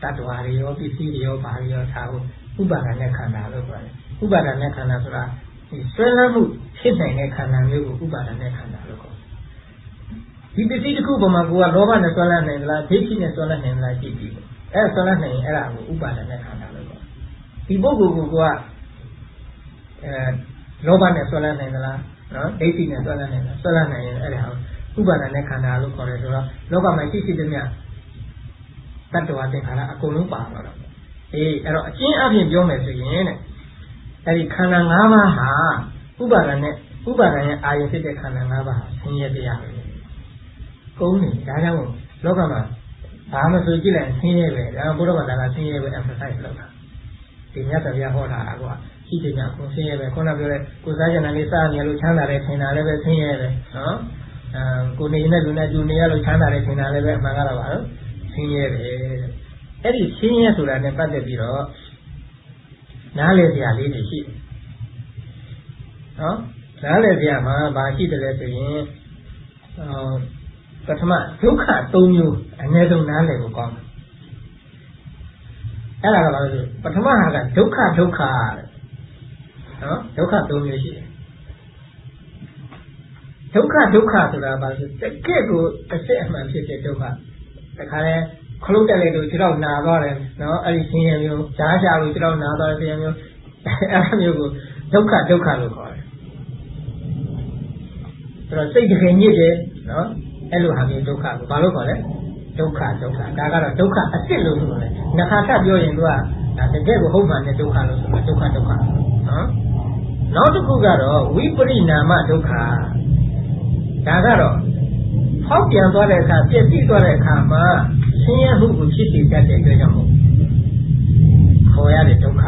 တတ္တဝါတွေရောပစ္စည်းတွေရောဘာတွေရောထားဖို့ဥပါဒံနဲ့ခန္ဓာလို့ပြောတယ်ဥပါဒံနဲ့ခန္ဓာဆိုတာဒီဆွဲလန်းမှုဖြစ်နိုင်တဲ့ခန္ဓာမျိုးကိုဥပါဒံနဲ့ခန္ဓာလို့ခေါ်တယ်ဒီပစ္စည်းတစ်ခုပေါ်မှာကိုကလောဘနဲ့ဆွဲလန်းနိုင်သလားဒိဋ္ဌိနဲ့ဆွဲလန်းနိုင်သလားကြည့်ပြီးအဲ့ဆွဲလန်းနိုင်ရင်အဲ့ဒါကိုဥပါဒံနဲ့ခန္ဓာလို့ခေါ်တယ်ဒီပုဂ္ဂိုလ်ကိုကလောဘနဲ့ဆွဲလန်းနိုင်သလားနော်ဒိဋ္ဌိနဲ့ဆွဲလန်းနိုင်လားဆွဲလန်းနိုင်ရင်အဲ့ဒါကိုဥပါဒံနဲ့ခန္ဓာလို့ခေါ်တယ်ဆိုတော့လောကမှာရှိတဲ့မြတ်တတ္တဝါသင်္ခါရအကုန်လုံးပါတော့တယ်အဲ့တော့အကျဉ်းအပြင်ပြောမယ်ဆိုရင်တဲ့အဲ့ဒီခန္ဓာ၅ပါးဟာဥပါဒံရဲ့အာယုဖြစ်တဲ့ခန္ဓာ၅ပါးဟာဆင်းရဲတရားပဲကုန်းနေဒါကြောင့်လောကမှာဘာမှဆိုကြည့်လိုက်ဆင်းရဲပဲဒါဘုရားဘာသာကဆင်းရဲပဲ emphasize လုပ်တာဒီမြတ်စွာဘုရားဟောတာကွာရှိတဲ့ညကိုဆင်းရဲပဲခုနပြောတဲ့ကိုစားကြံလေးစားနေလို့ချမ်းသာတယ်ထင်တာလည်းပဲဆင်းရဲပဲနော်ကိုနေနဲ့လူနဲ့တူနေရလို့ချမ်းသာတယ်ထင်တာလည်းပဲအမှန်ကတော့ပါတော့ဆင်းရဲတယ်အဲ့ဒီဆင်းရဲဆိုတာနဲ့ပတ်သက်ပြီးတော့နားလည်စရာလေးတွေရှိနော်နားလည်စရာမှာဘာရှိတယ်လဲဆိုရင်ပထမဒုက္ခ၃မျိုးအနည်းဆုံးနားလည်ဖို့ကောင်းတယ်အဲ့ဒါကဘာလို့လဲပထမဟာကဒုက္ခတဲ့နော်ဒုက္ခ၃မျိုးရှိတယ်ဒုက္ခဆိုတာဘာလို့တကယ့်ကိုအစစ်အမှန်ဖြစ်တဲ့ဒုက္ခတခါလဲခလုတ်တက်လိုက်လို့ခြေတော့နာသွားတယ်နော်အဲ့ဒီဆင်းရဲမျိုးကြားချလို့ခြေတော့နာသွားတဲ့ဆင်းရဲမျိုးအဲ့ဒါမျိုးကိုဒုက္ခလို့ခေါ်တယ်ဆိုတော့စိတ်တကယ်ညစ်တယ်နော်အဲ့လိုဟာမျိုးဒုက္ခကိုဘာလို့ခေါ်လဲဒုက္ခဒါကတော့ဒုက္ခအစစ်လို့ဆိုတယ်နှခါထပ်ပြောရင်သူကတကယ်ကိုဟုတ်မှန်တဲ့ဒုက္ခလို့ဆိုတော့ဒုက္ခနော်နောက်တစ်ခုကတော့ဝိပရိနာမဒုက္ခဒါကတော့ဟောက်ပြန်သွားတဲ့အခါပြည့်စည်သွားတဲ့အခါမှာဆင်းရဲမှုကိုဖြစ်စေတတ်တဲ့အတွက်ကြောင့်ခေါ်ရတဲ့ဒုက္ခ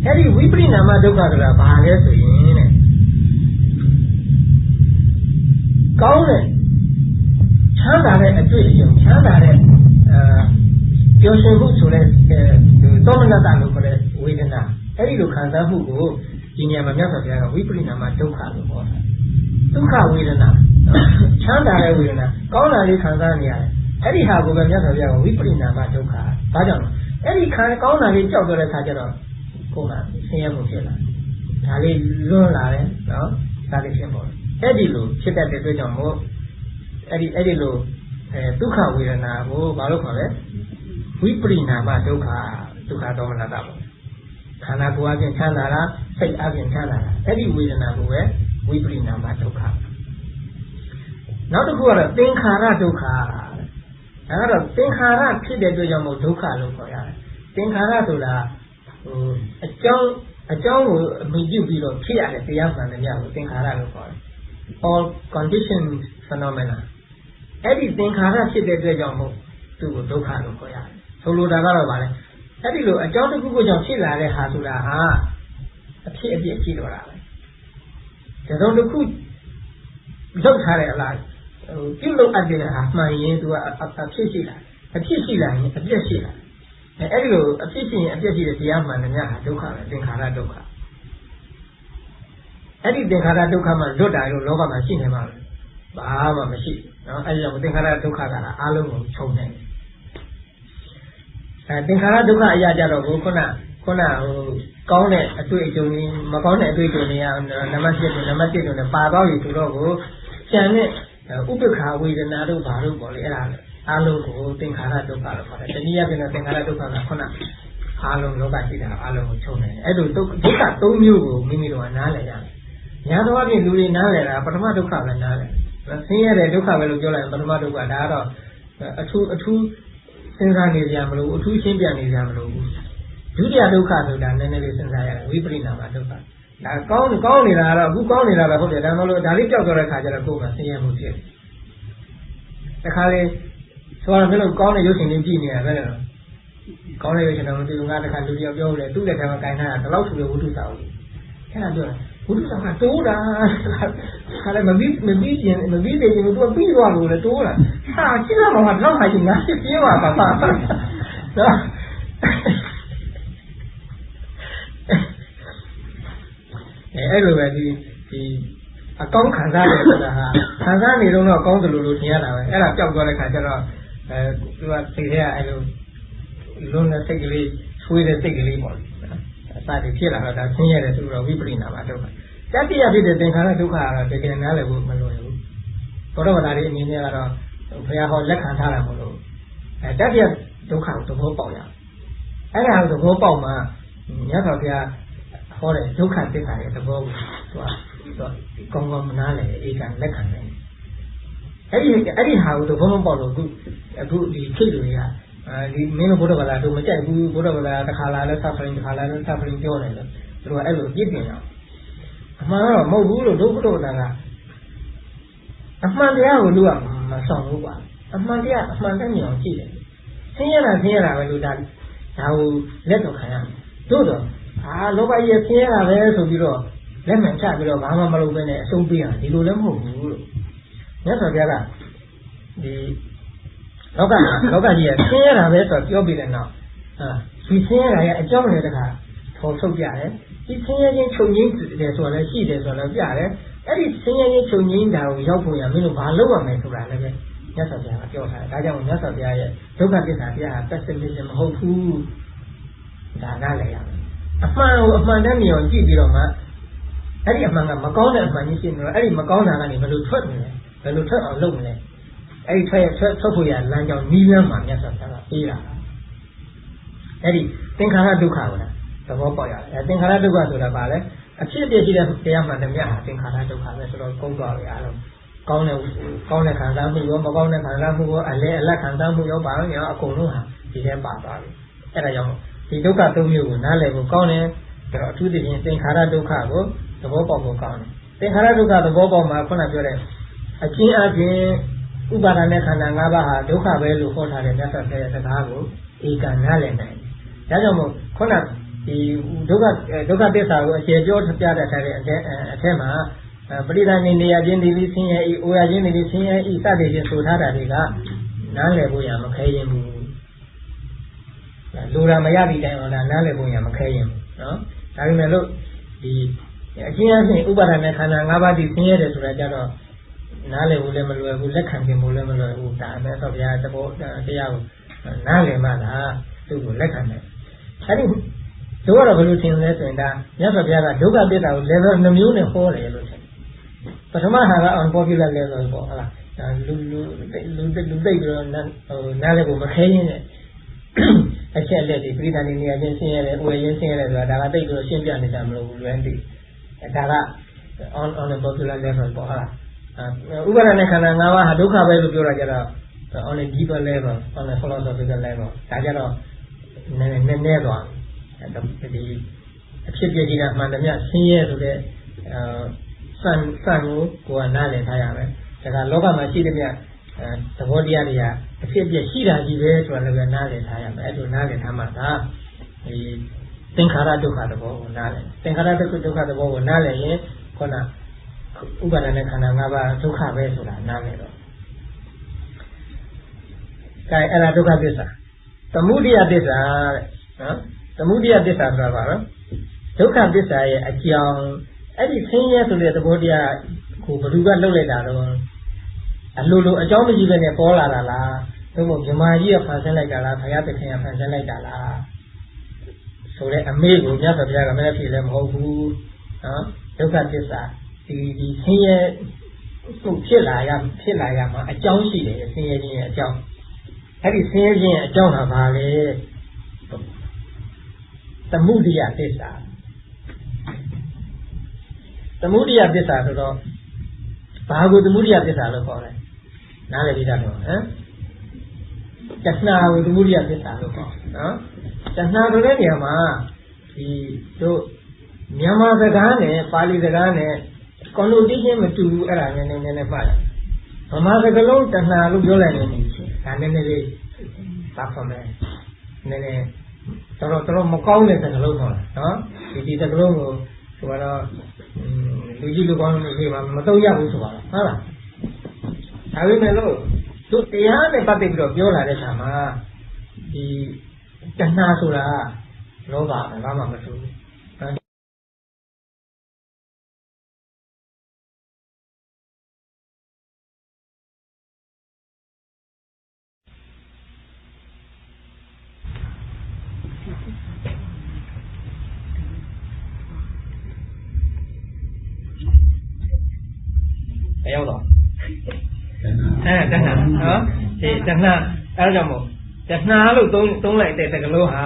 အဲ့ဒီဝိပရိနာမဒုက္ခဆိုတာဘာလဲဆိုရင်တဲ့ကောင်းတဲ့ချမ်းသာတဲ့အတွေ့အကြုံချမ်းသာတဲ့ပျော်ရွှင်မှုဆိုတဲ့သောမနတလို့ခေါ်တဲ့ဝေဒနာအဲ့ဒီလိုခံစားမှုကိုဒီနေရာမှာမြတ်စွာဘုရားကဝိပရိနာမဒုက္ခလို့ခေါ်တာဒုက္ခဝေဒနာချမ်းသာတဲ့ဝေဒနာကောင်းတာလေးခံစားနေရတယ်အဲ့ဒီဟာကိုပဲမြတ်စွာဘုရားကဝိပရိနာမဒုက္ခဘာကြောင့်လဲအဲ့ဒီကောင်းတာလေးကြောက်တော့တဲ့ခါကျတော့ကိုယ်ကဆင်းရဲမှုဖြစ်လာဒါလေးလွန်းလာတယ်နော်ဒါလေးဖြစ်ပေါ်အဲ့ဒီလိုဖြစ်တတ်တဲ့အတွက်ကြောင့်မို့အဲ့ဒီလိုဒုက္ခဝေဒနာကိုဘာလို့ခေါ်လဲဝိပရိနာမဒုက္ခဒေါမနတပေါ့ခန္ဓာကိုယ်အပြင်ချမ်းသာတာစိတ်အပြင်ချမ်းသာတာအဲ့ဒီဝေဒနာကိုပဲဝိပရိနာမဒုက္ခနောက်တစ်ခုကတော့သင်္ခါရဒုက္ခဒါကတော့သင်္ခါရဖြစ်တဲ့အတွက်ကြောင့်မို့ဒုက္ခလို့ခေါ်ရတယ်သင်္ခါရဆိုတာအကြောင်းကိုအမိပြုပြီးတော့ဖြစ်ရတဲ့တရားမှန်တဲ့များကိုသင်္ခါရလို့ခေါ်တယ် all condition phenomena အဲ့ဒီသင်္ခါရဖြစ်တဲ့အတွက်ကြောင့်မို့သူ့ကိုဒုက္ခလို့ခေါ်ရတယ်ဆိုလိုတာကတော့ဗာလဲအဲ့ဒီလိုအကြောင်းတစ်ခုခုကြောင့်ဖြစ်လာတဲ့ဟာဆိုတာဟာအဖြစ်အပျက်ရှိတော့တာပဲဒါကြောင့်တစ်ခုလောက်ထားတဲ့အလားပြုလုပ်အပ်တဲ့ဟာမှန်ရင်သူကအဖြစ်ရှိလာအဖြစ်ရှိလာရင်အပျက်ရှိလာအဲ့ဒီလိုအဖြစ်ရှိရင်အပျက်ရှိတဲ့တရားမှန်တဲ့များဟာဒုက္ခပဲသင်္ခါရဒုက္ခအဲ့ဒီသင်္ခါရဒုက္ခမှလွတ်တာလို့လောကမှာရှိနေမှာဘာမှမရှိနော်အဲ့ဒီတော့သင်္ခါရဒုက္ခကလည်းအလုံးကိုခြုံနေတယ်သင်္ခါရဒုက္ခအရာကြတော့ခုနကောင်းတဲ့အတွေ့အကြုံတွေမကောင်းတဲ့အတွေ့အကြုံတွေကနံပါတ်7နဲ့နံပါတ်1တို့နဲ့ပါသွားပြီဆိုတော့ကိုကျန်တဲ့ဥပ္ပခာဝေဒနာတို့ဘာလို့ပေါ့လေအဲ့ဒါအလုံးကိုသင်္ခါရဒုက္ခလို့ခေါ်တယ်တနည်းအားဖြင့်သင်္ခါရဒုက္ခကခုနအလုံးလောကရှိတာအလုံးကိုခြုံနေတယ်အဲ့လိုဒုက္ခ3မျိုးကိုမိမိတို့ကနားလည်ရတယ် ညာတော်ပြင်လူတွေနားလဲတာပထမဒုက္ခပဲနားလဲဆင်းရဲတဲ့ဒုက္ခပဲလို့ပြောလိုက်ပထမဒုက္ခဒါကတော့အထူးစဉ်းစားနေကြမလို့အထူးရှင်းပြနေကြမလို့ဒုတိယဒုက္ခဆိုတာနည်းနည်းလေးစဉ်းစားရတယ်ဝိပရိနာမဒုက္ခဒါကောင်းနေတာကတော့အခုကောင်းနေတာပဲဟုတ်တယ်ဒါမှမဟုတ်ဒါလေးကြောက်တော့တဲ့ခါကျတော့ကိုယ်ကဆင်းရဲမှုဖြစ်တခါလေဆိုတော့မင်းတို့ကောင်းတဲ့ရုပ်ရှင်လေးကြည့်နေရပဲလေကောင်းတဲ့ရုပ်ရှင်တော့ဒီကတခါလူတယောက်ပြောတယ်သူ့လက်ထဲမှာကင်ထားတာဒီလောက်ဆိုလို့ဝိတုစာဦးအဲ့ဒါပြောတယ်ဝိတုစာကတိုးတာခါလည်းမပြီးတယ်ရင်သူကပြီးသွားလို့လေတိုးတာဟာရှင်းတော့မှာတော့ဟာကြီးငါပြင်းသွားပါနော်အဲ့လိုပဲဒီအကောင်းခံစားတယ်ဆိုတာဟာခံစားနေတော့ကောင်းတယ်လို့ထင်ရတာပဲအဲ့ဒါပျောက်သွားတဲ့ခါကျတော့သူကစိတ်ထဲကအဲ့လိုလုံးတဲ့စိတ်ကလေးဆွေးတဲ့စိတ်ကလေးပေါ့အစတည်းဖြစ်လာတော့ဒါဆင်းရဲတယ်ဆိုတော့ဝိပရိနာမဒုက္ခတတိယဖြစ်တဲ့သင်္ခါရဒုက္ခကတော့တကယ်နားလည်ဖို့မလွယ်ဘူးဘောဓဘာသာတွေအနေနဲ့ကတော့ဘုရားဟောလက်ခံထားတာမဟုတ်လို့တတိယဒုက္ခကိုသဘောပေါက်ရအဲ့ဒါကိုသဘောပေါက်မှမြတ်စွာဘုရားဟောတဲ့ဒုက္ခသစ္စာရဲ့သဘောကိုသူကကောင်းကောင်းနားလည်ဧကံလက်ခံတယ်အဲ့ဒီဟာကိုသဘောမပေါက်လို့အခုဒီခေတ်တွေကဒီမင်းတို့ဘုရားဘာသာတို့မကြိုက်ဘူးဘုရားဘာသာတစ်ခါလာလဲဆက်ဖရင်တစ်ခါလာလဲဆက်ဖရင်ပြောတယ်လို့သူကအဲ့လိုပြစ်တင်အောင်အမှန်တော့မဟုတ်ဘူးလို့ဒုက္ခတော့ကအမှန်တရားကိုလူကမဆောင်ဘူးကွာအမှန်တရားအမှန်တည်းမြင်အောင်ကြည့်တယ်ဆင်းရဲတာပဲလို့ဒါကိုလက်တော်ခံရမယ်တို့တော့လောကကြီးဆင်းရဲတာပဲဆိုပြီးတော့လက်မှန်ချပြီးတော့ဘာမှမလုပ်ဘဲနဲ့အဆုံးပေးရဒီလိုလည်းမဟုတ်ဘူးလို့မြတ်စွာဘုရားကဒီလောကကြီးဆင်းရဲတာပဲဆိုတော့ပြောပြီးတဲ့နောက်ဒီဆင်းရဲတာရဲ့အကြောင်းလည်းတခါထော်ထုတ်ပြတယ်ဒီဆင်းရဲခြင်းချုပ်ငြိမ်းတယ်ဆိုတော့လည်းရှိတယ်ဆိုတော့လည်းပြတယ်အဲ့ဒီဆင်းရဲခြင်းချုပ်ငြိမ်းတာကိုရောက်ဖို့ရမင်းတို့ဘာလုပ်ရမလဲဆိုတာလည်းပဲမြတ်စွာဘုရားကပြောထားတယ်ဒါကြောင့်မြတ်စွာဘုရားရဲ့ဒုက္ခသစ္စာတရားဟာ pessimism မဟုတ်ဘူးဒါနားလည်ရမယ်အမှန်ကိုအမှန်တည်းမြင်အောင်ကြည့်ပြီးတော့မှအဲ့ဒီအမှန်ကမကောင်းတဲ့အမှန်ကြီးရှိနေတော့အဲ့ဒီမကောင်းတာကနေဘယ်လိုထွက်မလဲဘယ်လိုထွက်အောင်လုပ်မလဲအဲ့ဒီထွက်ဖို့ရလမ်းကြောင်းနီးလမ်းမှာမြတ်စွာဘုရားကပေးတာအဲ့ဒီသင်္ခါရဒုက္ခကိုလားသဘောပေါက်ရတယ်သင်္ခါရဒုက္ခဆိုတာဘာလဲအဖြစ်အပျက်ရှိတဲ့တရားမှန်တဲ့မြတ်ဟာသင်္ခါရဒုက္ခပဲဆိုတော့ကုန်းသွားပြီအားလုံးကောင်းတဲ့ခံစားမှုရောမကောင်းတဲ့ခံစားမှုရောအလက်ခံစားမှုရောပါလို့ရောအကုန်လုံးဟာဒီထဲပါသွားပြီအဲ့ဒါကြောင့်ဒီဒုက္ခသုံးမျိုးကိုနားလည်ဖို့ကောင်းတယ်ဒါတော့အထူးသဖြင့်သင်္ခါရဒုက္ခကိုသဘောပေါက်ဖို့ကောင်းတယ်သင်္ခါရဒုက္ခသဘောပေါက်မှာခုနပြောတဲ့အကျဉ်းအချင်းဥပါဒณะခန္ဓာ၅ပါးဟာဒုက္ခပဲလို့ဟောထားတဲ့မြတ်စွာဘုရားရဲ့စကားကိုဧကနားလည်နိုင်တယ်ဒါကြောင့်မို့ခုနဒီဒုက္ခသစ္စာကိုအခြေပြောပြတဲ့အထက်မှာပရိသတ်နေရခြင်းဒီလေးဆင်းရဲဤအိုရခြင်းဒီလေးဆင်းရဲဤစသည်ဖြင့်ဆိုထားတာတွေကနားလည်ဖို့ရမခဲရင်ဘူးလူရာမရသည့်တိုင်အောင်ဒါနားလည်ဖို့ရမခဲရင်ဘူးနော်ဒါပေမဲ့လို့ဒီအကျဉ်းအချင်းဥပါဒณะခန္ဓာ၅ပါးဒီဆင်းရဲတယ်ဆိုတာကြတော့နားလည်ဖို့လည်းမလွယ်ဘူးလက်ခံခြင်းဖို့လည်းမလွယ်ဘူးဒါအမဲ့တော့ဘုရားသဘောတရားကိုနားလည်မှသာသူ့ကိုလက်ခံတယ်အဲ့ဒီတို့ကတော့ဘယ်လိုသင်လဲဆိုရင်ဒါမြတ်စွာဘုရားကဒုက္ခသစ္စာကို level 2မျိုးနဲ့ဟောတယ်လို့ဆိုပထမဟာက unpopular level ပေါ့ဟုတ်လားဒါလူသိပြီးတော့နားလည်ဖို့မခဲရင်းနဲ့အချက်လက်တွေပြည်သားနေနေချင်းဆင်းရဲတယ်ဝယ်ရင်းဆင်းရဲတယ်ဆိုတာဒါကသိပြီးတော့ရှင်းပြနေကြမလို့လွယ်သိဒါက on a popular level ပေါ့ဟုတ်လားဥပါဒณะခန္ဓာ၅ပါးဟာဒုက္ခပဲလို့ပြောတာကြတော့ on a deeper level on a philosophical level ဒါကြတော့နည်းသွားဒီအဖြစ်ပြကြီးတာမှန်တယ်မြဆင်းရဲဆိုတဲ့စံကိုနားလည်ထားရမယ်ဒါကလောကမှာရှိတဲ့မြသဘောတရားတွေကအဖြစ်ပြရှိတာကြီးပဲဆိုတာလည်းနားလည်ထားရမယ်အဲ့လိုနားလည်ထားမှသာဒီသင်္ခါရဒုက္ခသဘောကိုနားလည်သင်္ခါရဒုက္ခသဘောကိုနားလည်ရင်ခုနဥပါဒณะခန္ဓာ၅ပါးဒုက္ခပဲဆိုတာနားလည်တော့ကဲအဲ့ဒါဒုက္ခသစ္စာသမုဒယသစ္စာတဲ့နော်သမုဒယသစ္စာဆိုတာဘာလဲဒုက္ခသစ္စာရဲ့အကြောင်းအဲ့ဒီဆင်းရဲဆိုတဲ့သဘောတရားကိုဘယ်သူကလှုပ်လိုက်တာတော့အလိုအကြောင်းမရှိဘဲနဲ့ပေါ်လာတာလားသို့မဟုတ်မြမကြီးကဖန်ဆင်းလိုက်တာလားဘုရားသခင်ကဖန်ဆင်းလိုက်တာလားဆိုတဲ့အမေကိုမြတ်စွာဘုရားကမလည်းဖြစ်လည်းမဟုတ်ဘူးနော်ဒုက္ခသစ္စာဒီဆင်းရဲဖြစ်လာရမှာအကြောင်းရှိတယ်ဆင်းရဲခြင်းရဲ့အကြောင်းအဲ့ဒီဆင်းရဲခြင်းရဲ့အကြောင်းဟာဘာလဲသမုဒယသစ္စာ သမုဒိယသစ္စာဆိုတော့ဘာကိုသမုဒိယသစ္စာလို့ခေါ်လဲနားလည်ပြီးသားတော့ဟမ်တဏှာကိုသမုဒိယသစ္စာလို့ခေါ်နော်တဏှာဆိုတဲ့နေရာမှာဒီတို့မြန်မာစကားနဲ့ပါဠိစကားနဲ့ connotation မတူဘူးအဲ့ဒါနည်းနည်းမှတ်လိုက်ဗမာစကားလုံးတဏှာလို့ပြောလိုက်နေတယ်ဒါနည်းနည်းလေးဘာဖမယ်နည်းနည်းတော်မကောင်းတဲ့စကားလုံးပေါ့နော်ဒီစကားလုံးကိုဆိုတော့လူကြီးလူကောင်းတွေမှာမသုံးရဘူးဆိုပါတော့ဟုတ်လားဒါပေမဲ့လို့သူတရားနဲ့ပတ်သက်ပြီးတော့ပြောလာတဲ့အခါမှာဒီတဏှာဆိုတာလောဘပဲဘာမှမဆိုဘူးရောက်တော့တဏှာနော်ဒီတဏှာအဲ့ဒါကြောင့်မို့တဏှာလို့သုံးလိုက်တဲ့တကလုံးဟာ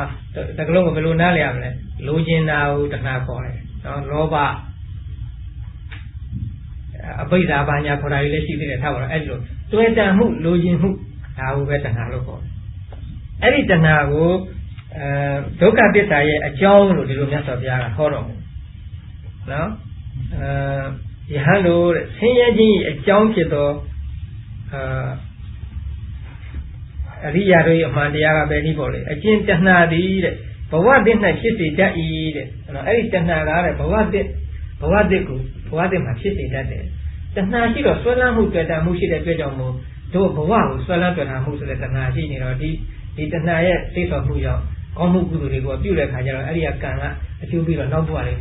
တကလုံးကိုဘယ်လိုနားလည်ရမလဲလိုချင်တာကိုတဏှာခေါ်တယ်နော်လောဘအပိဓာဘာညာခေါ်တာတွေလည်းရှိသေးတယ်ထားပါတော့အဲ့လိုတွဲတန်မှုလိုချင်မှုဒါကိုပဲတဏှာလို့ခေါ်တယ်အဲ့ဒီတဏှာကိုဒုက္ခသစ္စာရဲ့အကြောင်းလို့ဒီလိုမြတ်စွာဘုရားကဟောတော်မူနော်ယဟန်တို့ဆင်းရဲခြင်းအကြောင်းဖြစ်သောအရိယာတို့ရဲ့အမှန်တရားကပဲဒီပေါ့လေအကျင့်တဏှာသည်တဲ့ဘဝတည်း၌ဖြစ်စေတတ်၏တဲ့နော်အဲ့ဒီတဏှာကတဲ့ဘဝတည်းကိုဘဝတည်းမှာဖြစ်စေတတ်တယ်တဏှာရှိတော့ဆွဲလန်းမှုတွေ့တာမှုရှိတဲ့အတွက်ကြောင့်မို့တို့ဘဝကိုဆွဲလန်းတွေ့တာမှုဆိုတဲ့တဏှာရှိနေတော့ဒီတဏှာရဲ့သိသောမှုကြောင့်ကောင်းမှုကုသိုလ်တွေကိုပြုတဲ့ခါကျတော့အဲ့ဒီကံကအကျိုးပြီးတော့နောက်ဘဝတွေ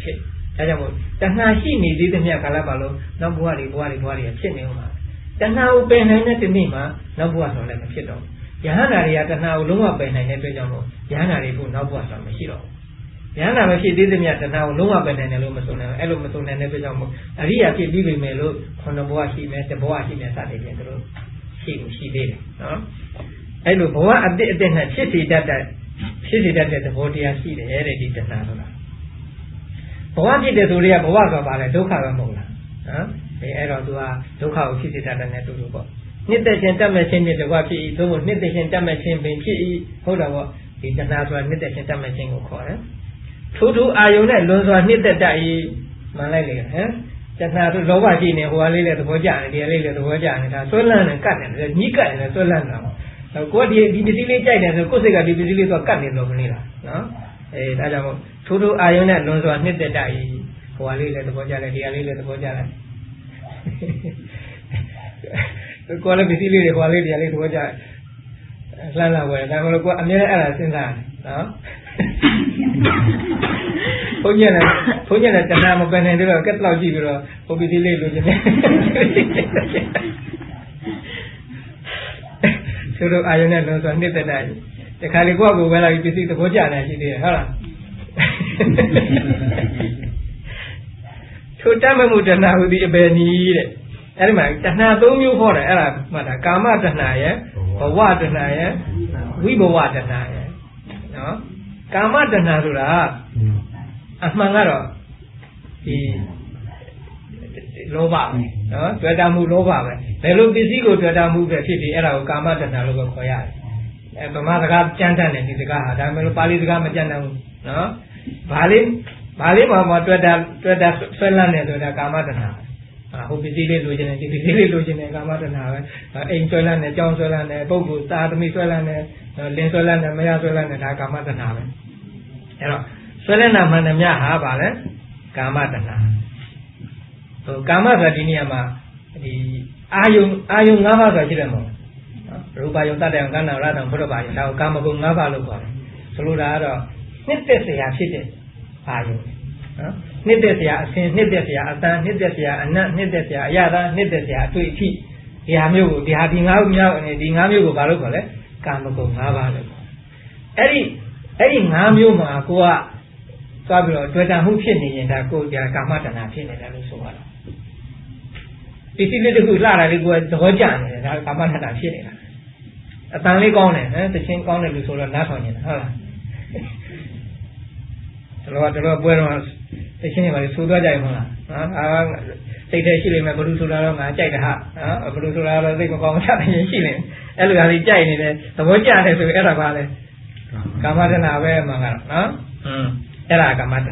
ဖြစ်ဒါကြောင့်မို့တဏှာရှိနေသေးတဲ့မြတ်ကာလပါလို့နောက်ဘဝတွေဖြစ်နေဦးမှာတဏှာကိုပယ်နိုင်တဲ့ဒီနေ့မှာနောက်ဘဝဆိုလည်းမဖြစ်တော့ဘူးယဟန္တာတွေကတဏှာကိုလုံးဝပယ်နိုင်တဲ့အတွက်ကြောင့်မို့ယဟန္တာတွေကိုနောက်ဘဝဆိုမရှိတော့ဘူးယဟန္တာမရှိသေးတဲ့မြတ်တဏှာကိုလုံးဝပယ်နိုင်တယ်လို့မဆိုနိုင်ဘူးအဲ့လိုမဆိုနိုင်တဲ့အတွက်ကြောင့်မို့အရိယာဖြစ်ပြီးပြီမယ်လို့9ဘဝရှိမယ်10ဘဝရှိမယ်စသည်ဖြင့်တို့ရှိသေးတယ်နော်အဲ့လိုဘဝအတိအနဲ့ဖြစ်စေတတ်တဲ့သဘောတရားရှိတယ်တဲ့ဒီတဏှာဆိုတာဘဝဖြစ်တဲ့သူတွေကဘဝဆိုပါလေဒုက္ခပဲမဟုတ်လားနော်အဲ့တော့သူကဒုက္ခကိုဖြစ်စေတတ်တဲ့တူတူပေါ့နှစ်သက်ခြင်းတတ်မဲ့ခြင်းနဲ့တကွဖြစ်၏သို့မဟုတ်နှစ်သက်ခြင်းတတ်မဲ့ခြင်းပင်ဖြစ်၏ဟုတ်တာပေါ့ဒီတဏှာဆိုတာနှစ်သက်ခြင်းတတ်မဲ့ခြင်းကိုခေါ်တယ်ထိုအာယုံနဲ့လွန်စွာနှစ်သက်တတ်၏မှန်လိုက်လေဟမ်တဏှာဆိုလောဘရှိနေဟိုကလေးလည်းသဘောကျနေဒီကလေးလည်းသဘောကျနေတာဆွဲလန်းနေကတ်နေတယ်ညှိကတ်နေတယ်ဆွဲလန်းနေတာကိုယ်ဒီပစ္စည်းလေးကြိုက်တယ်ဆိုကိုယ်စိတ်ကဒီပစ္စည်းလေးဆိုကတ်နေလို့မနေလားနော်ဒါကြောင့်မို့ထိုအာယုံနဲ့လွန်စွာနှစ်သက်တတ်၏ဟိုကလေးလည်းသဘောကျတယ်ဒီကလေးလည်းသဘောကျတယ်ကိုယ်လည်းပစ္စည်းလေးတွေဟိုကလေးဒီကလေးသဘောကျလှမ်းလာဝယ်ဒါမှမဟုတ်ကိုယ်အများနဲ့အဲ့ဒါစဉ်းစားနော်ဘုန်းကြီးနဲ့တဏှာမပယ်နိုင်တော့ကက်တော့ကြည့်ပြီးတော့ဟိုပစ္စည်းလေးလိုချင်တယ်သူတို့အာယုံနဲ့လွန်စွာနှစ်သက်တတ်၏တခါလေကိုယ့်ကိုယ်ပဲလာပြီးပစ္စည်းသဘောကျနေရှိသေးတယ်ဟုတ်လားထိုတတ်မှုတဏှာဟူသည်အဘယ်နည်းတဲ့အဲ့ဒီမှာတဏှာ၃မျိုးဟောတယ်အဲ့ဒါမှတ်တာကာမတဏှာရဲ့ဘဝတဏှာရဲ့ဝိဘဝတဏှာရဲ့နော်ကာမတဏှာဆိုတာအမှန်ကတော့ဒီလောဘပဲနော်တွေ့တာမှုလောဘပဲဘယ်လိုပစ္စည်းကိုတွေ့တာမှုပဲဖြစ်ပြီးအဲ့ဒါကိုကာမတဏှာလို့ပဲခေါ်ရတယ်ဗမာစကားကြမ်းတမ်းတယ်ဒီစကားဟာဒါပေမဲ့ပါဠိစကားမကြမ်းတမ်းဘူးနော်ဘာလေးမှာတွေ့တာဆွဲလန်းတယ်ဆိုတာကာမတဏှာဟိုပစ္စည်းလေးလိုချင်တယ်ဒီပစ္စည်းလေးလိုချင်တယ်ကာမတဏှာပဲအိမ်ဆွဲလန်းတယ်ကြောင်းဆွဲလန်းတယ်ပုဂ္ဂိုလ်သားသမီးဆွဲလန်းတယ်လင်းဆွဲလန်းတယ်မယားဆွဲလန်းတယ်ဒါကာမတဏှာပဲအဲ့တော့ဆွဲလန်းတာမှန်တယ်မြဟာပါလေကာမတဏှာဟိုကာမဆိုတာဒီနေရာမှာဒီအာယုံ၅ပါးဆိုတာရှိတယ်မဟုတ်ရူပယုံတတ္တယံကဏ္ဍရတံဘုရဘာယံဒါကိုကာမဂုဏ်၅ပါးလို့ခေါ်တယ်ဆိုလိုတာကတော့နှစ်သက်စရာဖြစ်တဲ့အာယုံနော်နှစ်သက်စရာအစဉ်နှစ်သက်စရာအတန်နှစ်သက်စရာအနတ်နှစ်သက်စရာအရသာနှစ်သက်စရာအတွေ့အထိဒီဟာမျိုးကိုဒီ၅မျိုးကိုဘာလို့ခေါ်လဲကာမဂုဏ်၅ပါးလို့ခေါ်အဲ့ဒီ၅မျိုးမှာကိုကသွားပြီးတော့တွေ့တာမှုဖြစ်နေရင်ဒါကိုယ်ကာမတဏှာဖြစ်နေတယ်လို့ဆိုရတာပစ္စည်းလေးတစ်ခုလှတာလေးကိုယ်သဘောကျနေတယ်ဒါကာမတဏှာဖြစ်နေတာအတန်လေးကောင်းတယ်နော်တခြင်းကောင်းတယ်လို့ဆိုတော့နားထောင်နေတာဟုတ်လားတော်ပွဲတော့ တချင်းတွေပါလေဆိုသွားကြရင်ဟုတ်လားစိတ်ထဲရှိလိမ့်မယ်ဘလူဆိုတာတော့ငါကြိုက်တာဟာဘလူဆိုတာတော့စိတ်မကောင်းချတယ်ရှိနေအဲ့လိုဟာကြီးကြိုက်နေတယ်သဘောကျတယ်ဆိုရင်အဲ့ဒါပါလေကာမတဏပဲမှန်ကတော့နော်အဲ့ဒါကာမတဏ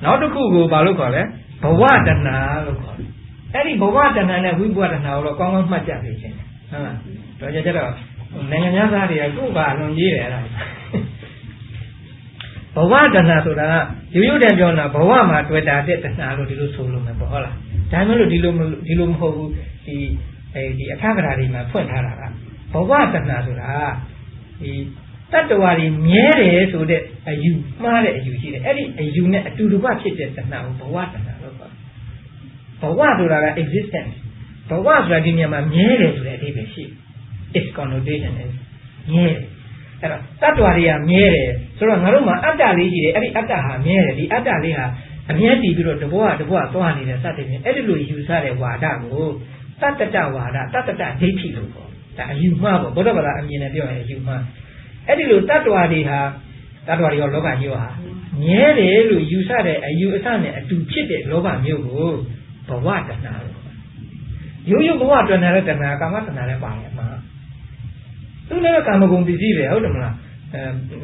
နောက်တစ်ခုကိုဘာလို့ခေါ်လဲဘဝတဏလို့ခေါ်တယ်အဲ့ဒီဘဝတဏနဲ့ဝိဘဝတဏကိုတော့ကောင်းကောင်းမှတ်ကြသိခြင်းဟုတ်လားတော့ကြတော့နိုင်ငံသားတွေကကိုယ့်ဘာလွန်ကြီးတယ်အဲ့ဒါဘဝတဏဆိုတာကရိုးရိုးတည်းပြောတာဘဝမှာတွေ့တာတဲ့တဏလို့ဒီလိုဆိုလို့မယ်ပေါ့ဟုတ်လားဒါမှမဟုတ်ဒီလိုမဟုတ်ဘူးဒီအခါကရာတွေမှာဖွင့်ထားတာကဘဝတဏဆိုတာဒီတတ္တဝါတွေမြဲတယ်ဆိုတဲ့အယူမှားတဲ့အယူရှိတယ်အဲ့ဒီအယူနဲ့အတူတူကဖြစ်တဲ့တဏကိုဘဝတဏလို့ခေါ်ဘဝဆိုတာက existence ဘဝဆိုတာဒီနေရာမှာမြဲတယ်ဆိုတဲ့အဓိပ္ပာယ်ရှိ its connotation is မြဲအဲ့တော့တတ္တဝါတွေကမြဲတယ်ဆိုတော့ငါတို့မှာအတ္တလေးရှိတယ်အဲ့ဒီအတ္တဟာမြဲတယ်ဒီအတ္တလေးဟာအမြဲတည်ပြီးတော့တဘဝသွားနေတဲ့စသဖြင့်အဲ့ဒီလိုယူဆတဲ့ဝါဒကိုတတ္တဝါဒတတ္တဒိဋ္ဌိလို့ခေါ်ဒါအယူမှားပေါ့ဘုရားဗလာအမြင်နဲ့ပြောရင်အယူမှားအဲ့ဒီလိုတတ္တဝါတွေရောလောကကြီးဟာမြဲတယ်လို့ယူဆတဲ့အယူအဆနဲ့အတူဖြစ်တဲ့လောကမျိုးကိုဘဝတဏှာလို့ရိုးရိုးဘဝတဏှာနဲ့တဏှာကာမတဏှာနဲ့ပါတယ်မှာသူလည်းကာမဂုဏ်ပစ္စည်းပဲဟုတ်တယ်မလား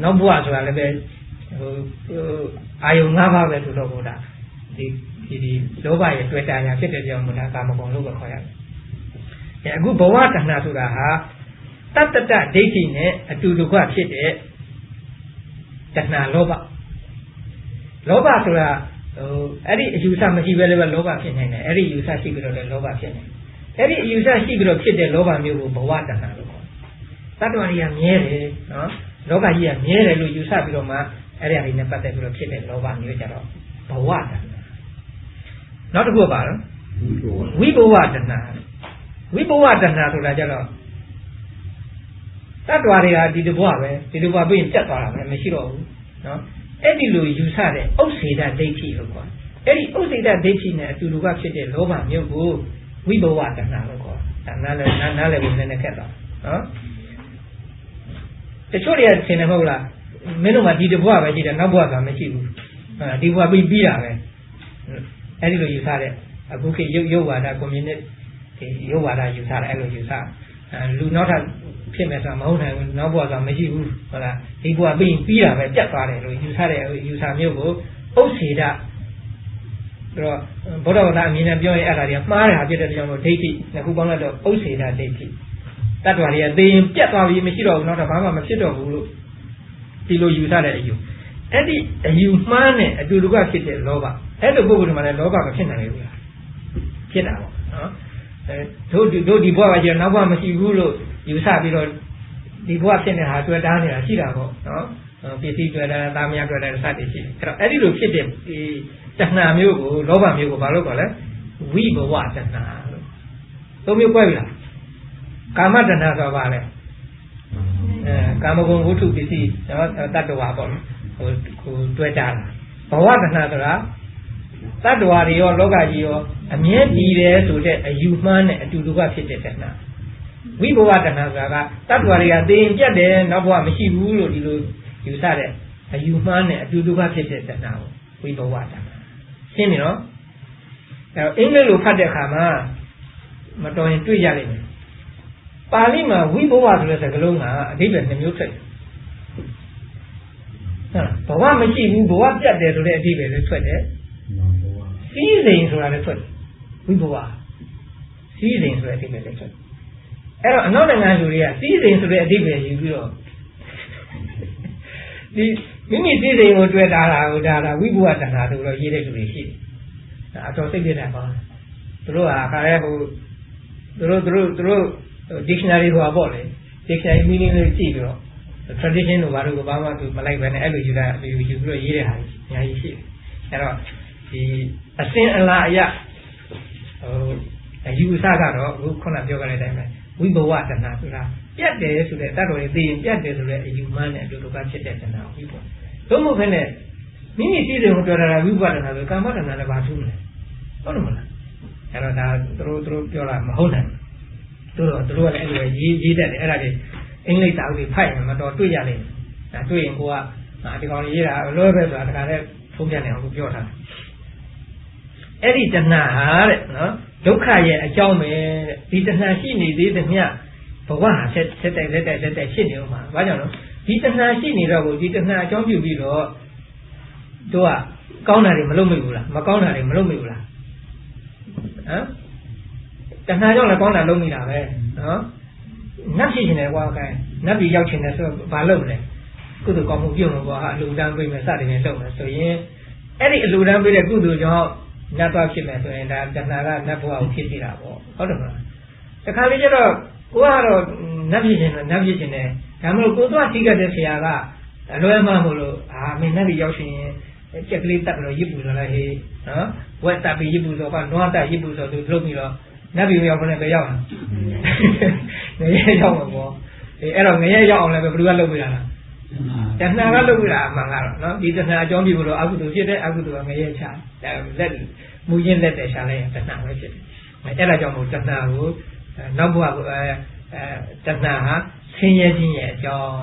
နောက်ဘဝဆိုတာလည်းပဲအာယုံ၅ပါးပဲဆိုတော့ဘုရားဒီလောဘရဲ့တွေ့တာညာဖြစ်တဲ့ကြောင့်ဘုရားကာမဂုဏ်လို့ခေါ်ရတယ်အခုဘဝတဏှာဆိုတာဟာတတ္တဒိဋ္ဌိနဲ့အတူတူကဖြစ်တဲ့တဏှာလောဘဆိုတာအဲ့ဒီအယူဆမရှိဘဲလည်းလောဘဖြစ်နိုင်တယ်အဲ့ဒီအယူဆရှိပြီးတော့လည်းလောဘဖြစ်နိုင်တယ်အဲ့ဒီအယူဆရှိပြီးတော့ဖြစ်တဲ့လောဘမျိုးကိုဘဝတဏှာလို့ခေါ်တယ်တတ္တဝါတွေကမြဲတယ်နော်လောကကြီးကမြဲတယ်လို့ယူဆပြီးတော့မှအဲ့ဒီအရာတွေနဲ့ပတ်သက်ပြီးတော့ဖြစ်တဲ့လောဘမျိုးကြတော့ဘဝတဏှာနောက်တစ်ခုကပါတော့ဝိဘဝတဏှာဆိုတာကြတော့တတ္တဝါတွေကဒီတဘဝပဲဒီတဘဝပြီးရင်တက်သွားတာပဲမရှိတော့ဘူးနော်အဲ့ဒီလိုယူဆတဲ့ဥစ္စေတဒိဋ္ဌိလို့ခေါ်အဲ့ဒီဥစ္စေတဒိဋ္ဌိနဲ့အတူတူကဖြစ်တဲ့လောဘမျိုးကိုဝိဘဝတဏှာလို့ခေါ်ဒါနားလည်းဘယ်နဲ့ခက်တော့နော်တချို့တွေကထင်တယ်မဟုတ်လားမင်းတို့မှဒီတဘဝပဲရှိတယ်နောက်ဘဝကမရှိဘူးဒီဘဝပြီးတာပဲအဲ့ဒီလိုယူဆတဲ့အခုခေတ်ရုပ်ဝါဒကွန်မြူနစ်ရုပ်ဝါဒယူဆတယ်အဲ့လိုယူဆလူနောက်ထပ်ဖြစ်မယ်ဆိုတာမဟုတ်နိုင်ဘူးနောက်ဘဝကမရှိဘူးဟုတ်လားဒီဘဝပြီးတာပဲပြတ်သွားတယ်လို့ယူဆတဲ့ယူဆမျိုးကိုဥစ္စေတဆိုတော့ဘုရားဗလာအမြင်နဲ့ပြောရင်အဲ့ဒါတွေကမှားတာဖြစ်တဲ့ကြောင့်လို့ဒိဋ္ဌိနှစ်ခုပေါင်းလိုက်တော့ဥစ္စေတဒိဋ္ဌိတတ္တဝါတွေကသိရင်ပြတ်သွားပြီမရှိတော့ဘူးနောက်တော့ဘာမှမဖြစ်တော့ဘူးလို့ဒီလိုယူဆတဲ့အယူအဲ့ဒီအယူမှားနဲ့အတူတူကဖြစ်တဲ့လောဘအဲ့လိုပုဂ္ဂိုလ်တွေမှာလည်းလောဘမဖြစ်နိုင်ဘူးလားဖြစ်တာပေါ့နော်တို့ဒီဘဝကကျနောက်ဘဝမရှိဘူးလို့ယူဆပြီးတော့ဒီဘဝဖြစ်နေတာတွေ့တာနေတာရှိတာပေါ့နော်ပစ္စည်းတွေ့တာသားမယားတွေ့တာစသည်ရှိတယ်အဲ့ဒီလိုဖြစ်တဲ့တဏှာမျိုးကိုလောဘမျိုးကိုဘာလို့ခေါ်လဲဝိဘဝတဏှာလို့သုံးမျိုး꿰ပြီလားကာမတဏှာဆိုတာဘာလဲကာမဂုဏ်ဝတ္ထုပစ္စည်းနော်တတ္တဝါပေါ့ဟိုတွေ့တာဘဝတဏှာဆိုတာတတ္တဝါတွေရောလောကကြီးရောအမြဲတည်တယ်ဆိုတဲ့အယူမှန်းနဲ့အတူတူကဖြစ်တဲ့တဏှာဝိဘဝတဏှာဆိုတာကတတ္တဝါတွေကသိရင်ပြတ်တယ်နောက်ဘဝမရှိဘူးလို့ဒီလိုယူဆတဲ့အယူမှန်းနဲ့အတူတူကဖြစ်တဲ့တဏှာကိုဝိဘဝတဏှာရှင်းပြီနော်အဲအင်္ဂလိပ်လိုဖတ်တဲ့အခါမှာမတော်ရင်တွေ့ရလိမ့်မယ်ပါဠိမှာဝိဘဝဆိုတဲ့စကားလုံးကအဓိပ္ပာယ်နှစ်မျိုးထွက်တယ်ဘဝမရှိဘူးဘဝပြတ်တယ်ဆိုတဲ့အဓိပ္ပာယ်လည်းထွက်တယ်စည်းစိမ်ဆိုတာလည်းထွက်တယ်ဝိဘဝစည်းစိမ်ဆိုတဲ့အဓိပ္ပာယ်လည်းထွက်တယ်အဲ့တော့အနောက်နိုင်ငံလူတွေကစည်းစိမ်ဆိုတဲ့အဓိပ္ပာယ်ယူပြီးတော့ဒီမိမိစည်းစိမ်ကိုတွေ့တာလားဟိုဒါဝိဘဝတဏှာဆိုတော့ရေးတဲ့လူတွေရှိတယ်အတော်စိတ်ပြည့်တယ်ပါသူတို့ဟာခါရဲဟိုသူတို့ dictionary ဟိုပေါ့လေ dictionary meaning လေးကြည့်ပြီးတော့ tradition တို့ဘာလို့ဘာမှသူမလိုက်ပဲနဲ့အဲ့လိုယူပြီးတော့ရေးတဲ့ဟာကြီးအများကြီးရှိတယ်အဲ့တော့ဒီအစင်အလားအရဟိုအယူအဆကတော့အခုခုနပြောကြတဲ့အတိုင်းပဲဝိဘဝတဏှာဆိုတာပြတ်တယ်ဆိုတဲ့တတ်တော်ရေးသိရင်ပြတ်တယ်ဆိုတဲ့အယူမှန်းနဲ့အတူတူကဖြစ်တဲ့တဏှာဝိဘဝသို့မဟုတ်ဘဲနဲ့မိမိစည်းစိမ်ကိုတွေ့တာဝိဘဝတဏှာဆိုကာမတဏှာလည်းဘာထူးလဲဟုတ်တယ်မလားအဲ့တော့ဒါသူတို့ပြောတာမဟုတ်နိုင်တို့ကလည်းအဲ့လိုရေးတတ်တယ်အဲ့ဒါတွေအင်္ဂလိပ်စာအုပ်တွေဖိုက်ရင်မတော်တွေ့ရလိမ့်မယ်ဒါတွေ့ရင်ကိုကဒီကောင်ရေးတာလွယ်ပဲဆိုတာတခါတည်းဖ ဆုံးဖြတ်နေအောင်ပြောထားအဲ့ဒီတဏှာဟာတဲ့နော်ဒုက္ခရဲ့အကြောင်းပဲဒီတဏှာရှိနေသေးတဲ့မြတ်ဘဝဆက်တိုက်ရှိနေဦးမှာဘာကြောင့်လဲဒီတဏှာရှိနေတော့ကိုဒီတဏှာအကြောင်းပြုပြီးတော့တို့ကကောင်းတာတွေမလုပ်မိဘူးလားမကောင်းတာတွေမလုပ်မိဘူးလားဟမ်တဏှာကြောင့်လည်းကောင်းတာလုပ်မိတာပဲနော်နတ်ဖြစ်နေတယ်ကွာခိုင်းနတ်ပြည်ရောက်ချင်တယ်ဆိုတော့ဘာလုပ်မလဲကုသိုလ်ကောင်းမှုပြုလို့ပေါ့ဟာအလူတန်းပေးမယ်စသည်ဖြင့်လုပ်မယ်ဆိုရင်အဲ့ဒီအလူတန်းပေးတဲ့ကုသိုလ်ကြောင့်နတ်သွားဖြစ်မယ်ဆိုရင်ဒါတဏှာကနတ်ဘဝကိုဖြစ်နေတာပေါ့ဟုတ်တယ်မလားတခါလေကျတော့ကိုကတော့နတ်ဖြစ်နေတယ်နတ်ဖြစ်နေတယ်ဒါမှမဟုတ်ကိုသွားထိခဲ့တဲ့ဆရာကအလွဲမှမို့လို့မင်းနတ်ပြည်ရောက်ရှင်ကြက်ကလေးတက်လို့ရစ်ပူတော့လဲဟေးနော်ဝက်တက်ပြီးရစ်ပူဆိုတော့နွားတက်ရစ်ပူဆိုသူလုပ်ပြီးတော့နတ်ပြည်ရောက်ခနဲ့ပဲရောက်တာငရဲရောက်မှာပေါ့အဲ့တော့ငရဲရောက်အောင်လည်းဘယ်သူကလုပ်ပြတာတဏှာကလုပ်ပြတာအမှန်ကတော့နော်ဒီတဏှာအကြောင်းပြုလို့အကုသိုလ်ဖြစ်တဲ့အကုသိုလ်ကငရဲချဒါလက်မူရင်းလက်တဲ့ရှာလိုက်ရင်တဏှာပဲဖြစ်တယ်အဲ့ဒါကြောင့်မို့တဏှာကိုနောက်ဘဝတဏှာဟာဆင်းရဲခြင်းရဲ့အကြောင်း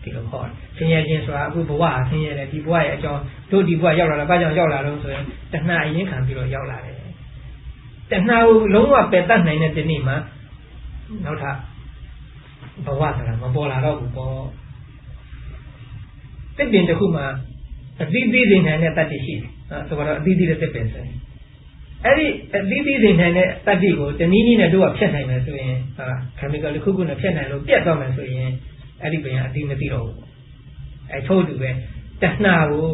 ဒီလိုခေါ်တယ်ဆင်းရဲခြင်းဆိုတာအခုဘဝဆင်းရဲတယ်ဒီဘဝရဲ့အကြောင်းတို့ဒီဘဝရောက်လာတာဘာကြောင့်ရောက်လာလို့ဆိုရင်တဏှာအရင်ခံပြီးတော့ရောက်လာတယ်တဏှာကိုလုံးဝပယ်တတ်နိုင်တဲ့ဒီနေ့မှာနောက်ထပ်ဘဝဆိုတာမပေါ်လာတော့ဘူးပေါ့တစ်ပင်တစ်ခုမှာအသီးသီးနေနိုင်တဲ့တတ္တိရှိတယ်ဆိုတော့အသီးသီးတဲ့တစ်ပင်ဆိုရင်အဲ့ဒီအသီးသီးနေနိုင်တဲ့တတ္တိကိုတနည်းနည်းနဲ့တို့ကဖြတ်နိုင်မယ်ဆိုရင်ဟာ chemical တစ်ခုခုနဲ့ဖြတ်နိုင်လို့ပြတ်သွားမယ်ဆိုရင်အဲ့ဒီပင်ကအသီးမသိတော့ဘူးအဲ့ထို့တူပဲတဏှာကို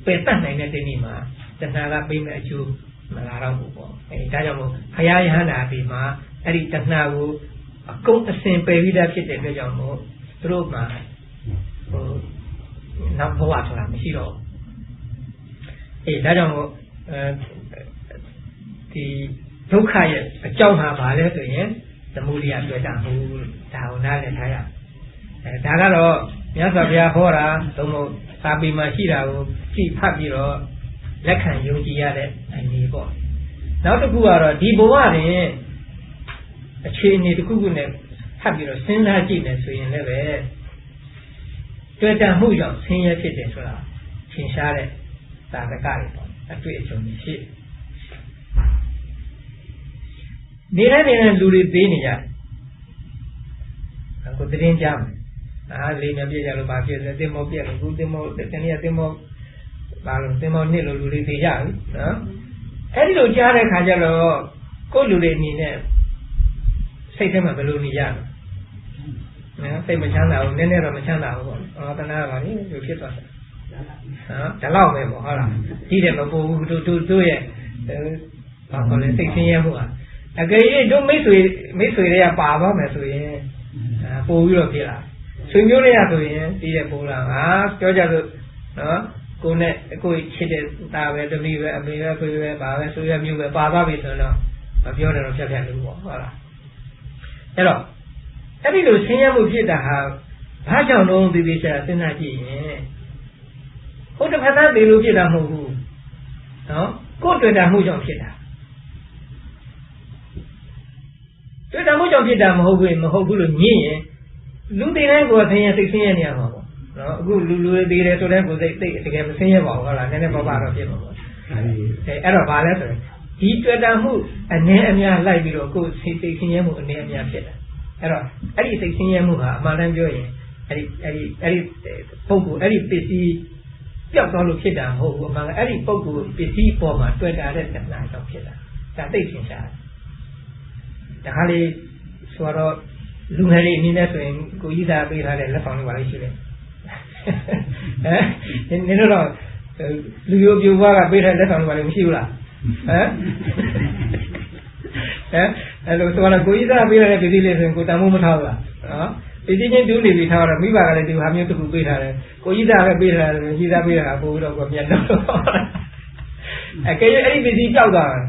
ပယ်တတ်နိုင်တဲ့ဒီနေ့မှာတဏှာကပေးမဲ့အကျိုးမလာတော့ဘူးပေါ့အဲဒါကြောင့်မို့ဘုရားယဟန္တာဒီမှာအဲ့ဒီတဏှာကိုအကုန်အစင်ပယ်ပြီးသားဖြစ်တဲ့အတွက်ကြောင့်မို့သူတို့မှာနောက်ဘဝဆိုတာမရှိတော့ဘူးဒါကြောင့်မို့ဒီဒုက္ခရဲ့အကြောင်းဟာဘာလဲဆိုရင်သမုဒိယတွေ့တာဟိုဒါကိုနားလည်ထားရဒါကတော့မြတ်စွာဘုရားဟောတာသို့မဟုတ်သာပေမှာရှိတာကိုကြည့်ဖတ်ပြီးတော့လက်ခံယုံကြည်ရတဲ့အနေပေါ့နောက်တစ်ခုကတော့ဒီဘဝတွင်အခြေအနေတစ်ခုခုနဲ့ဖတ်ပြီးတော့စဉ်းစားကြည့်မယ်ဆိုရင်လည်းပဲတွေ့တာမှုကြောင့်ဆင်းရဲဖြစ်တယ်ဆိုတာသင်ရှားတဲ့သာဓကတွေပေါ့အတွေ့အကြုံတွေရှိနေတိုင်းလူတွေသေးနေကြကိုသတင်းကြားမယ်လေးများပြည့်ကြလို့ဘာဖြစ်လဲတင်မောပြည့်လို့ခုတင်မောတနေ့တင်မောဘာလို့တင်မောနှစ်လို့လူတွေသေးကြပြီနော်အဲ့ဒီလိုကြားတဲ့ခါကျတော့ကိုယ့်လူတွေအနေနဲ့စိတ်ထဲမှာဘယ်လိုနေရလဲနော်စိတ်မချမ်းသာဘူးနည်းနည်းတော့မချမ်းသာဘူးပေါ့တဏှာပါလေဒီဖြစ်သွားတယ်ဒါလောက်ပဲပေါ့ဟုတ်လားကြီးတယ်မပို့ဘူးတို့ရဲ့ဘာခေါ်လဲစိတ်ဆင်းရဲမှုဟာအကယ်၍တို့မိတ်ဆွေတွေကပါသွားမယ်ဆိုရင်ပို့ပြီးတော့ဖြစ်လာဆွေမျိုးတွေကဆိုရင်ဒီတဲ့ပို့လာပြောကြလို့နော်ကိုနဲ့ကိုချစ်တဲ့သားပဲသမီးပဲအမေပဲဖေပဲဘာပဲဆွေရမျိုးပဲပါသွားပြီဆိုတော့မပြောတယ်တော့ဖြတ်လို့ပေါ့ဟုတ်လားအဲ့တော့အဲ့ဒီလိုဆင်းရဲမှုဖြစ်တာဟာဘာကြောင့်လုံးပြီးချာစဉ်းစားကြည့်ရင်ဟုတ်တစ်ဖက်သားဒီလိုဖြစ်တာမဟုတ်ဘူးနော်ကိုယ်တွေ့တာမှုကြောင့်ဖြစ်တာတွေ့တာမှုကြောင့်ဖြစ်တာမဟုတ်ဘူးလို့ညင်းရင်လူတွေတိုင်းကိုဆင်းရဲစိတ်ဆင်းရဲနေရမှာပေါ့နော်အခုလူတွေသေးတယ်ဆိုတဲ့ကိုယ်စိတ်တကယ်မဆင်းရဲပါဘူးဟုတ်လားနည်းနည်းပါးပါတော့ဖြစ်မှာပေါ့အဲ့တော့ဘာလဲဆိုရင်ဒီတွေ့တာမှုအနည်းအများလိုက်ပြီးတော့ကိုယ်စိတ်ဆင်းရဲမှုအနည်းအများဖြစ်တာအဲ့တော့အဲ့ဒီစိတ်ဆင်းရဲမှုဟာအမှန်တမ်းပြောရင်အဲ့ဒီပုံကိုအဲ့ဒီပစ္စည်းပျောက်သွားလို့ဖြစ်တာမဟုတ်ဘူးအမှန်ကအဲ့ဒီပုံကိုပစ္စည်းပေါ်မှာတွေ့တာတဲ့တဏှာကြောင့်ဖြစ်တာဒါသိချင်းရှာဒါခါလေးဆိုတော့လူငယ်လေးအနေနဲ့ဆိုရင်ကိုကြီးသားပေးထားတဲ့လက်ဆောင်တွေပါလိမ့်ရှိတယ်နင်တို့တော့လူရိုးပြိုဘွားကပေးထားတဲ့လက်ဆောင်တွေပါလိမ့်မရှိဘူးလားအဲ့လိုဆိုတော့ကိုကြီးသားပေးထားတဲ့ပစ္စည်းလေးဆိုရင်ကိုတန်မိုးမထားဘူးလားနော်ပစ္စည်းချင်းတူးနေပြီးထားတော့မိဘကလည်းဒီဟာမျိုးတစ်ခုပေးထားတယ်ကိုကြီးသားပဲပေးထားတယ်ကြီးသားပေးတာပို့တော့ကိုပြန်တော့အကယ်၍အဲ့ဒီပစ္စည်းကြောက်သွားတယ်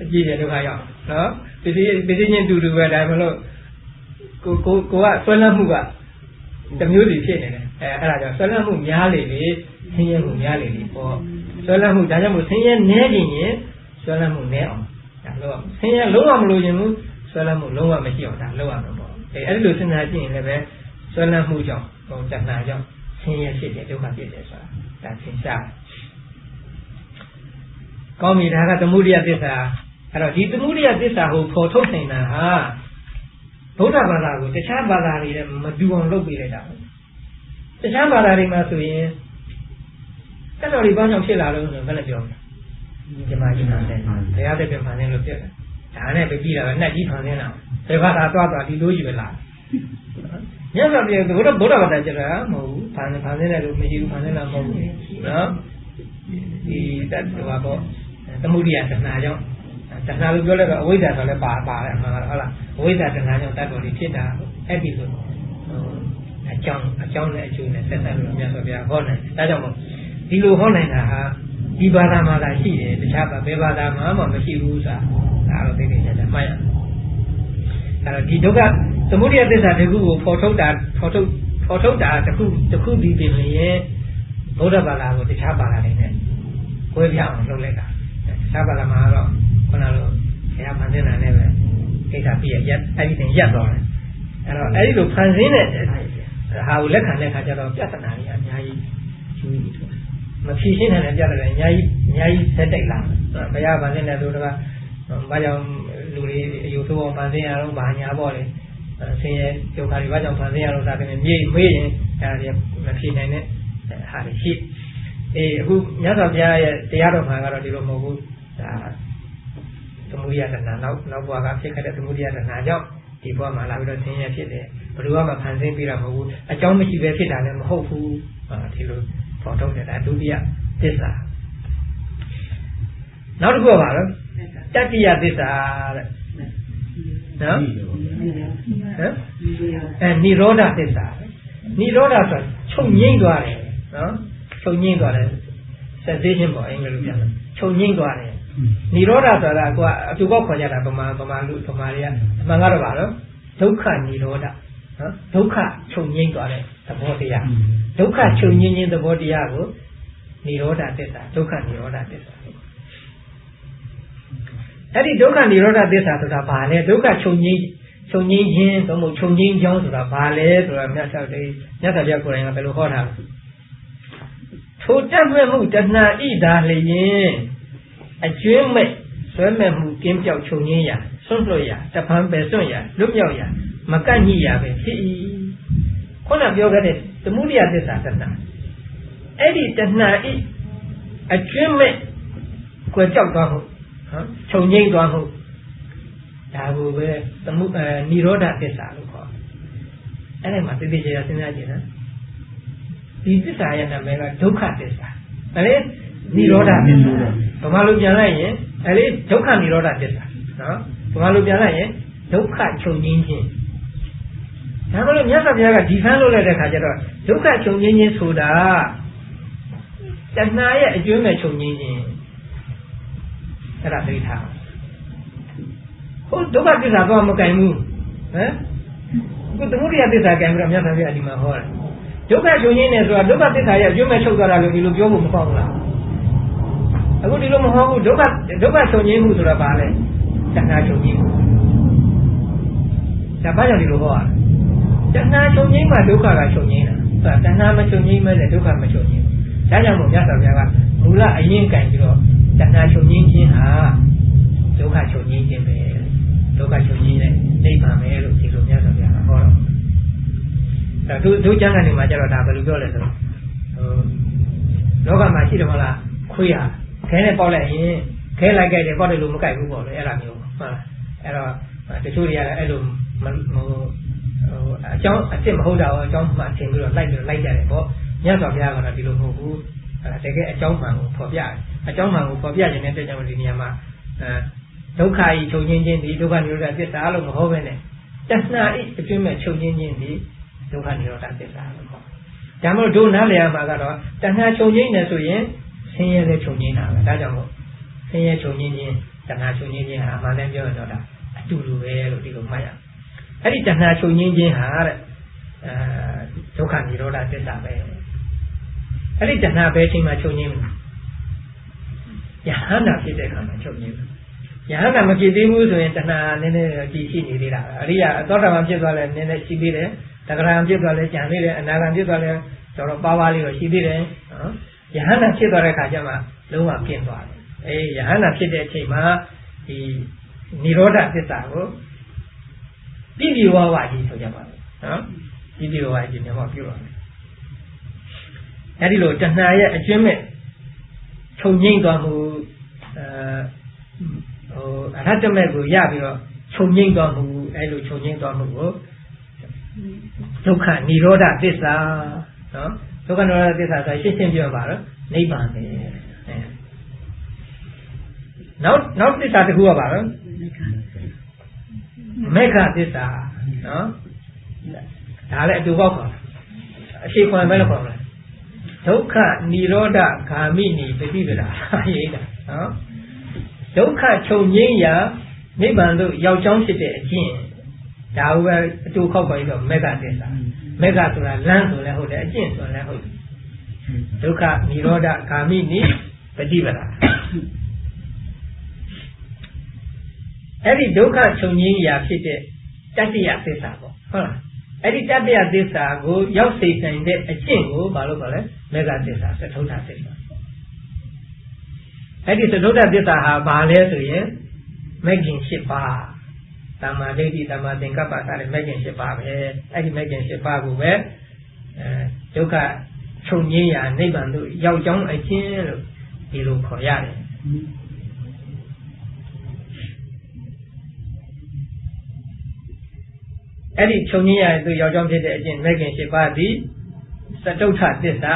အကြည့်တယ်ဒုက္ခရောက်နော်ပစ္စည်းချင်းတူပဲဒါမှမဟုတ်ကိုကဆွဲလန်းမှုကတမျိုးစီဖြစ်နေတယ်အဲ့ဒါကြောင့်ဆွဲလန်းမှုများလေလေဆင်းရဲမှုများလေလေပေါ့ဆွဲလန်းမှုဒါကြောင့်မို့ဆင်းရဲနည်းခြင်းရင်ဆွဲလန်းမှုနည်းအောင်ဒါလို့ဆင်းရဲလုံးဝမလို့ခြင်းဘူးဆွဲလန်းမှုလုံးဝမရှိအောင်ဒါလုပ်ရမှာပေါ့အဲ့ဒီလိုစဉ်းစားကြည့်ရင်လည်းပဲဆွဲလန်းမှုကြောင့်တဏှာကြောင့်ဆ င်းရဲဖြစ်တယ်ဒုက္ခဖြစ်တယ်ဆိုတာဒါသင်ရှားကောင်းပြီဒါကသမုဒိယသစ္စာအဲ့တော့ဒီသမုဒိယသစ္စာကိုပေါ်ထုတ်နေတာဟာဗုဒ္ဓဘာသာကိုတခြားဘာသာတွေနဲ့မတူအောင်လုပ်ပေးလိုက်တာတခြားဘာသာတွေမှာဆိုရင်တက်တော်တွေဘာကြောင့်ဖြစ်လာလို့ဆိုဘယ်နဲ့ပြောမလဲဒီမှာကြီးနာတယ်ဘုရားတဲ့ပြန်ဖန်နေလို့ပြတယ်ဒါနဲ့ပဲကြည့်တာပဲနှက်ကြီးဖန်နေတာဘယ်ဘာသာသွားဒီလိုကြီးပဲလားညစွာပြေဗုဒ္ဓဘာသာကျတော့မဟုတ်ဘူးဖန်နေတယ်လို့မရှိဘူးဖန်နေတာမဟုတ်ဘူးနော်ဒီတတ်တော်ပေါ့သမုဒိယတဏှာကြောင့်တဏှာလို့ပြောလိုက်တော့အဝိဇ္ဇာဆိုလည်းပါတယ်အမှန်ကတော့ဟုတ်လားအဝိဇ္ဇာတဏှာကြောင့်တတ်တော်တွေဖြစ်တာအဲ့ဒီလိုအကြောင်းနဲ့အကျိုးနဲ့ဆက်ဆက်လို့မြတ်စွာဘုရားဟောနိုင်ဒါကြောင့်မို့ဒီလိုဟောနိုင်တာဟာဒီဘာသာမှာသာရှိတယ်တခြားဘယ်ဘာသာမှာမှမရှိဘူးဆိုတာဒါတော့သိနေကြတယ်မှတ်ရအဲ့တော့ဒီဒုက္ခသမုဒိယသစ္စာတစ်ခုကိုဖော်ထုတ်တာတစ်ခုဒီပြင်ရင်ဗုဒ္ဓဘာသာကိုတခြားဘာသာတွေနဲ့ကွဲပြားအောင်လုပ်လိုက်တာတခြားဘာသာမှာတော့ခုနလိုဘုရားဖန်ဆင်းတာနဲ့ပဲကိစ္စပြည့်ရက်အဲ့ဒီတင်ရက်သွားတယ်အဲ့တော့အဲ့ဒီလိုဖန်ဆင်းတဲ့ဟာကိုလက်ခံတဲ့အခါကျတော့ပြဿနာတွေအများကြီးမဖြေရှင်းနိုင်တဲ့ပြဿနာတွေအများကြီးဆက်တိုက်လာဘုရားဖန်ဆင်းတဲ့ဆိုတာဘာကြောင့်လူတွေအယူဆိုးအောင်ဖန်ဆင်းရတော့ဘာညာပေါ့လေဆင်းရဲဒုက္ခတွေဘာကြောင့်ဖန်ဆင်းရတော့ဒါကလည်းမေးရင်အဲ့ဒါတွေမဖြေနိုင်တဲ့ဟာတွေရှိအခုမြတ်စွာဘုရားရဲ့တရားတော်မှာကတော့ဒီလိုမဟုတ်ဘူးဒါသမုဒိယတဏှာနောက်ဘဝကဖြစ်ခဲ့တဲ့သမုဒိယတဏှာကြောင့်ဒီဘဝမှာလာပြီးတော့ဆင်းရဲဖြစ်တယ်ဘယ်လိုမှဖန်ဆင်းပြီးတာမဟုတ်ဘူးအကြောင်းမရှိပဲဖြစ်တာလည်းမဟုတ်ဘူးဒီလိုပေါ်ထုတ်တယ်ဒါဒုတိယသစ္စာနောက်တစ်ခုကပါတော့တတိယသစ္စာတဲ့နော်နိရောဓသစ္စာနိရောဓဆိုချုပ်ငြိမ့်သွားတယ်နော်ချုပ်ငြိမ့်သွားတယ် cessation ပေါ့အင်္ဂလိပ်လိုပြောတယ်ချုပ်ငြိမ့်သွားတယ်နိရောဓဆိုတာကအတူပေါက်ခေါ်ကြတာဗမာတွေကအမှန်ကတော့ပါတော့ဒုက္ခနိရောဓနော်ဒုက္ခချုပ်ငြိမ့်သွားတဲ့သဘောတရားဒုက္ခချုပ်ငြိမ့်ခြင်းသဘောတရားကိုနိရောဓသစ္စာဒုက္ခနိရောဓသစ္စာအဲ့ဒီဒုက္ခနိရောဓသစ္စာဆိုတာဘာလဲဒုက္ခချုပ်ငြိမ့်ခြင်းသို့မဟုတ်ချုပ်ငြိမ့်ကြောင်းဆိုတာဘာလဲဆိုတာမြတ်စွာဘုရားကိုယ်တိုင်ကဘယ်လိုဟောတာလဲထိုတက်မဲ့မှုတဏှာဣဒါလျင်အကျွင်းမဲ့ဆွဲမဲ့မှုကင်းပြောက်ချုပ်ငြိမ်းရာဆွန့်လွတ်ရာတပံပယ်စွန့်ရာလွတ်မြောက်ရာမကန့်ညိရာပဲဖြစ်၏ခုနပြောခဲ့တဲ့သမုဒိယသစ္စာတဏှာအဲ့ဒီတဏှာဣအကျွင်းမဲ့ကွယ်ကြောက်သွားမှုချုပ်ငြိမ်းသွားမှုဒါကိုပဲနိရောဓသစ္စာလို့ခေါ်အဲ့ဒီမှာသိသိချာစဉ်းစားကြည့်နော်ဒီသစ္စာရဲ့နာမည်ကဒုက္ခသစ္စာဒါလေနိရောဓသစ္စာဗမာလိုပြန်လိုက်ရင်ဒါလေဒုက္ခနိရောဓသစ္စာနော်ဗမာလိုပြန်လိုက်ရင်ဒုက္ခချုပ်ငြိမ်းခြင်းဒါမှမဟုတ်မြတ်စွာဘုရားကဒီဖန်လုပ်လိုက်တဲ့ခါကျတော့ဒုက္ခချုပ်ငြိမ်းခြင်းဆိုတာတဏှာရဲ့အကျွမ်းမဲ့ချုပ်ငြိမ်းခြင်းအဲ့ဒါသိထားဟုတ်ဒုက္ခသစ္စာတော့မကင်ဘူးဟမ်ခုသမုဒိယသစ္စာကင်ပြီးတော့မြတ်စွာဘုရားဒီမှာဟောတယ်ဒုက္ခချုပ်ငြိမ်းတယ်ဆိုတာဒုက္ခသစ္စာရဲ့အကျွမ်းမဲ့ချုပ်သွားတာလို့ဒီလိုပြောဖို့မပေါ့ဘူးလားအခုဒီလိုမဟုတ်ဘူးဒုက္ခချုပ်ငြိမ်းမှုဆိုတာဘာလဲတဏှာချုပ်ငြိမ်းမှုဒါဘာကြောင့်ဒီလိုဟောရလဲတဏှာချုပ်ငြိမ်းမှဒုက္ခကချုပ်ငြိမ်းတာဆိုတာတဏှာမချုပ်ငြိမ်းမဲနဲ့ဒုက္ခမချုပ်ငြိမ်းဒါကြောင့်မို့မြတ်စွာဘုရားကမူလအရင်ကံပြီးတော့တဏှာချုပ်ငြိမ်းခြင်းဟာဒုက္ခချုပ်ငြိမ်းခြင်းပဲဒုက္ခချုပ်ငြိမ်းတဲ့နိဗ္ဗာန်ပဲလို့ဒီလိုမြတ်စွာဘုရားကဟောတော့ဒါတို့ကျမ်းဂန်တွေမှာကျတော့ဒါဘယ်လိုပြောလဲဆိုတော့လောကမှာရှိတယ်မဟုတ်လားခွေးဟာခဲနဲ့ပေါက်လိုက်ရင်ခဲလိုက်ကြတယ်ပေါက်တယ်လို့မကြိုက်ဘူးပေါ့လေအဲ့ဒါမျိုးဟုတ်လားအဲ့တော့တချို့တွေကလည်းအဲ့လိုအကြောင်းအစ်စ်မဟုတ်တာရောအကြောင်းမှအထင်ပြီးတော့လိုက်ကြတယ်ပေါ့မြတ်စွာဘုရားကတော့ဒီလိုမဟုတ်ဘူးတကယ်အကြောင်းမှန်ကိုဖော်ပြတယ်အကြောင်းမှန်ကိုဖော်ပြခြင်းနဲ့တကြောင်ဒီနေရာမှာဒုက္ခဤချုပ်ငြိမ်းခြင်းဒီဒုက္ခនិရောဓသစ္စာလို့မဟုတ်ပဲနဲ့တဏှာဤအကျွမ်းမဲ့ချုပ်ငြိမ်းခြင်းဒီဒုက္ခនិရောဓသစ္စာလို့ခေါ်ဒါမှမဟုတ်တို့နားလည်ရမှာကတော့တဏှာချုပ်ငြိမ်းနေဆိုရင်ဆင်းရဲလည်းချုပ်ငြိမ်းတာပဲဒါကြောင့်မို့ဆင်းရဲချုပ်ငြိမ်းခြင်းတဏှာချုပ်ငြိမ်းခြင်းဟာအမှန်တမ်းပြောရတော့ဒါအတူတူပဲလို့ဒီလိုမှတ်ရအဲ့ဒီတဏှာချုပ်ငြိမ်းခြင်းဟာတဲ့ဒုက္ခនិရောဓသစ္စာပဲအဲ့ဒီတဏှာပဲချိန်မှာချုပ်ငြိမ်းမှာယဟန္တာဖြစ်တဲ့အခါမှာချုပ်ငြိမ်းမှာယဟန္တာမဖြစ်သေးဘူးဆိုရင်တဏှာနည်းနည်းကြည်ရှိနေသေးတာအရိယာသောတာပန်ဖြစ်သွားလဲနည်းနည်းရှိသေးတယ်တဂရံဖြစ်သွားလဲကြံသေးတယ်အနာဂံဖြစ်သွားလဲ တော်ပါပါလေးတော့ရှိသေးတယ်နော်ယဟန္တာဖြစ်သွားတဲ့ခါကျမှလုံးဝပြင့်သွားတယ်ယဟန္တာဖြစ်တဲ့အချိန်မှာဒီនិရောဓသစ္စာကိုပြည့်ပြည့်ဝဝကြီးဆိုကြပါမယ်နော်ပြည့်ပြည့်ဝဝကြီးမြတ်ပြောပါမယ်အဲဒီလိုတဏှာရဲ့အကျဉ်းမဲ့ချုပ်ငိမ့်သွားမှုအရဟတမဲ့ကိုရပြီးတော့ချုပ်ငိမ့်သွားမှုအဲလိုချုပ်ငိမ့်သွားမှုကိုဒုက္ခនិရောဓသစ္စာနော်ဒုက္ခនិရောဓသစ္စာဆိုရှင်းရှင်းပြောပါတော့နိဗ္ဗာန်ပဲနောက်သစ္စာတစ်ခုကပါတော့မေဃသစ္စာနော်ဒါလည်းအတူပေါက်ပါအရှိခွန်ပဲလို့ခေါ်တယ်ဒုက္ခនិရောဓဂာမိနိပฏิပဒါရေးတာနော်ဒုက္ခချုပ်ငြိမ်းရာနိဗ္ဗာန်သို့ရောက်ကြောင်းဖြစ်တဲ့အကျင့်ဒါဟုပဲအတူခောက်ပါပြီးတော့မေဃသစ္စာမေဃဆိုတာလမ်းဆိုလည်းဟုတ်တယ်အကျင့်ဆိုလည်းဟုတ်တယ်ဒုက္ခនិရောဓဂာမိနိပฏิပဒါအဲ့ဒီဒုက္ခချုပ်ငြိမ်းရာဖြစ်တဲ့တတ္တိယသစ္စာပေါ့ဟုတ်လားအဲ့ဒီတတ္တိယသစ္စာကိုရောက်စေနိုင်တဲ့အကျင့်ကိုဘာလို့ခေါ်လဲမေဃသစ္စာသထုဒ္ဓသစ္စာအဲ့ဒီသထုဒ္ဓသစ္စာဟာဘာလဲဆိုရင်မဂ်ခင်၈ပါးသမ္မာဒိဋ္ဌိသမ္မာသင်္ကပ္ပစတဲ့မဂ်ခင်၈ပါးပဲအဲ့ဒီမဂ်ခင်၈ပါးကိုပဲဒုက္ခချုပ်ငြိမ်းရာနိဗ္ဗာန်သို့ရောက်ကြောင်းအကျင့်လို့ဒီလိုခေါ်ရတယ်အဲ့ဒီချုပ်ငြိမ်းရတဲ့သူရောက်ကြောင်းဖြစ်တဲ့အကျင့်မဂ်ခင်၈ပါးသည်သတုဋ္ဌသစ္စာ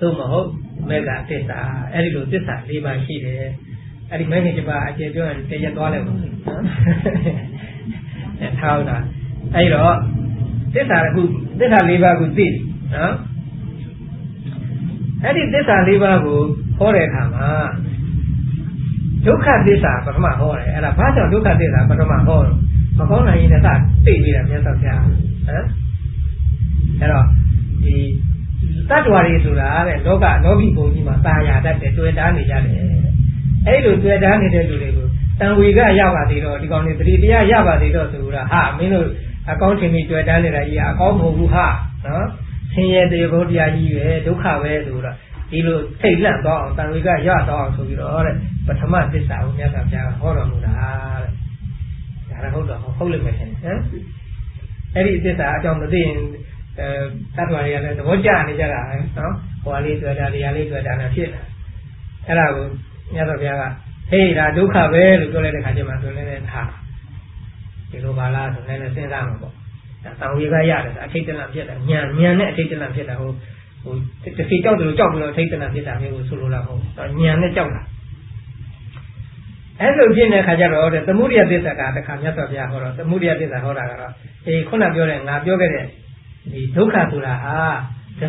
သို့မဟုတ်မေဃသစ္စာအဲ့ဒီလိုသစ္စာ၄ပါးရှိတယ်အဲ့ဒီမဂ်ခင်၈ပါးအကျေပြောရင်တရက်သွားလိုက်ပါနော်ထားတာအဲ့တော့သစ္စာတစ်ခုသစ္စာ၄ပါးကိုသိနော်အဲ့ဒီသစ္စာ၄ပါးကိုဟောတဲ့အခါမှာဒုက္ခသစ္စာပထမဟောတယ်အဲ့ဒါဘာကြောင့်ဒုက္ခသစ္စာပထမဟောတော့မကောင်းနိုင်ရင်လည်းသိပြီးတာမြတ်စွာဘုရားဟမ်အဲ့တော့ဒီတတ္တဝါတွေဆိုတာတဲ့လောကလောကီပုံကြီးမှာตาရတတ်တယ်တွေ့တားနေကြတယ်အဲ့လိုတွေ့တားနေတဲ့လူတွေကိုတန်ဝေကရပါသေးတော့ဒီကောင်တွေသတိတရားရပါသေးတော့ဆိုတာဟာမင်းတို့အကောင်းထင်ပြီးတွေ့တားနေတာကြီးအကောင်းမဟုတ်ဘူးဟာနော်ဆင်းရဲတဲ့ဘုရားကြီးပဲဒုက္ခပဲဆိုတော့ဒီလိုထိတ်လန့်သွားအောင်တန်ဝေကရသွားအောင်ဆိုပြီးတော့တဲ့ပထမသစ္စာကိုမြတ်စွာဘုရားဟောတော်မူတာတဲ့ဒါတော့ဟုတ်လိမ့်မယ်ဟမ်အဲ့ဒီသစ္စာအကြောင်းမသိရင်တတ်တော်တွေကလည်းသဘောကျနေကြတာပဲနော်ဟိုဟာလေးတွေ့တာနေရာလေးတွေ့တာနဲ့ဖြစ်တာအဲ့ဒါကိုမြတ်စွာဘုရားကဟေးဒါဒုက္ခပဲလို့ပြောလိုက်တဲ့ခါကျမှဆိုလည်းထားဒီလိုပါလားဆိုလည်းစဉ်းစားမှာပေါ့ဒါတောင်ဝေကရတယ်အထိတ်တလန့်ဖြစ်တာညံနဲ့အထိတ်တလန့်ဖြစ်တာဟိုတစီကြောက်တယ်လို့ကြောက်ပြီးတော့အထိတ်တလန့်ဖြစ်တာမျိုးကိုဆိုလိုတာဟုတ်ညံနဲ့ကြောက်တာအဲ့လိုဖြစ်နေတဲ့ခါကျတော့သမုဒိယသစ္စာကတခါမြတ်စွာဘုရားဟောတော့သမုဒိယသစ္စာဟောတာကတော့ခုနပြောတဲ့ငါပြောခဲ့တဲ့ဒီဒုက္ခဆိုတာဟာ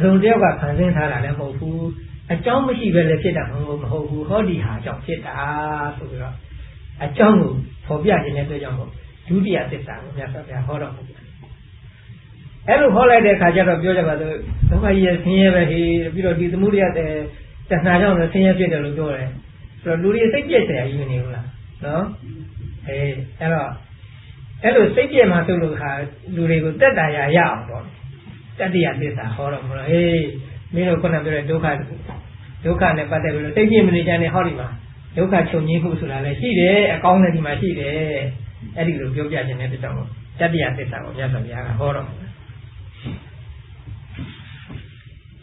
သုံးတယောက်ကခံစားထားတာလည်းမဟုတ်ဘူးအကြောင်းမရှိပဲလည်းဖြစ်တာမဟုတ်ဘူးဟောဒီဟာကြောင့်ဖြစ်တာဆိုပြီးတော့အကြောင်းကိုဖော်ပြခြင်းတဲ့အတွက်ကြောင့်မို့ဒုတိယသစ္စာကိုမြတ်စွာဘုရားဟောတော်မူတယ်အဲ့လိုဟောလိုက်တဲ့ခါကျတော့ပြောကြပါစို့ဒုက္ခကြီးရဲ့ဆင်းရဲပဲဟေးပြီးတော့ဒီသမုဒိယတဲ့တဏှာကြောင့်လည်းဆင်းရဲဖြစ်တယ်လို့ပြောတယ်ဆိုတော့လူတွေစိတ်ပြည့်စရာကြီးမနေဘူးလားနော်အဲ့တော့အဲ့လိုစိတ်ပြည့်မှဆိုလို့ခါလူတွေကိုတက်တာရအောင်တော့တတ္တိယသစ္စာဟောတော့မလို့ဟေးမင်းတို့ခုနပြောတဲ့ဒုက္ခနဲ့ပတ်သက်ပြီးတော့စိတ်ပြည့်မနေကြနဲ့ဟောဒီမှာဒုက္ခချုပ်ငြိမ်းဖို့ဆိုတာလည်းရှိတယ်အကောင်းနဲ့ဒီမှာရှိတယ်အဲ့ဒီလိုပြောပြခြင်းနဲ့တကြောင်တတ္တိယသစ္စာကိုမြတ်စွာဘုရားကဟောတော့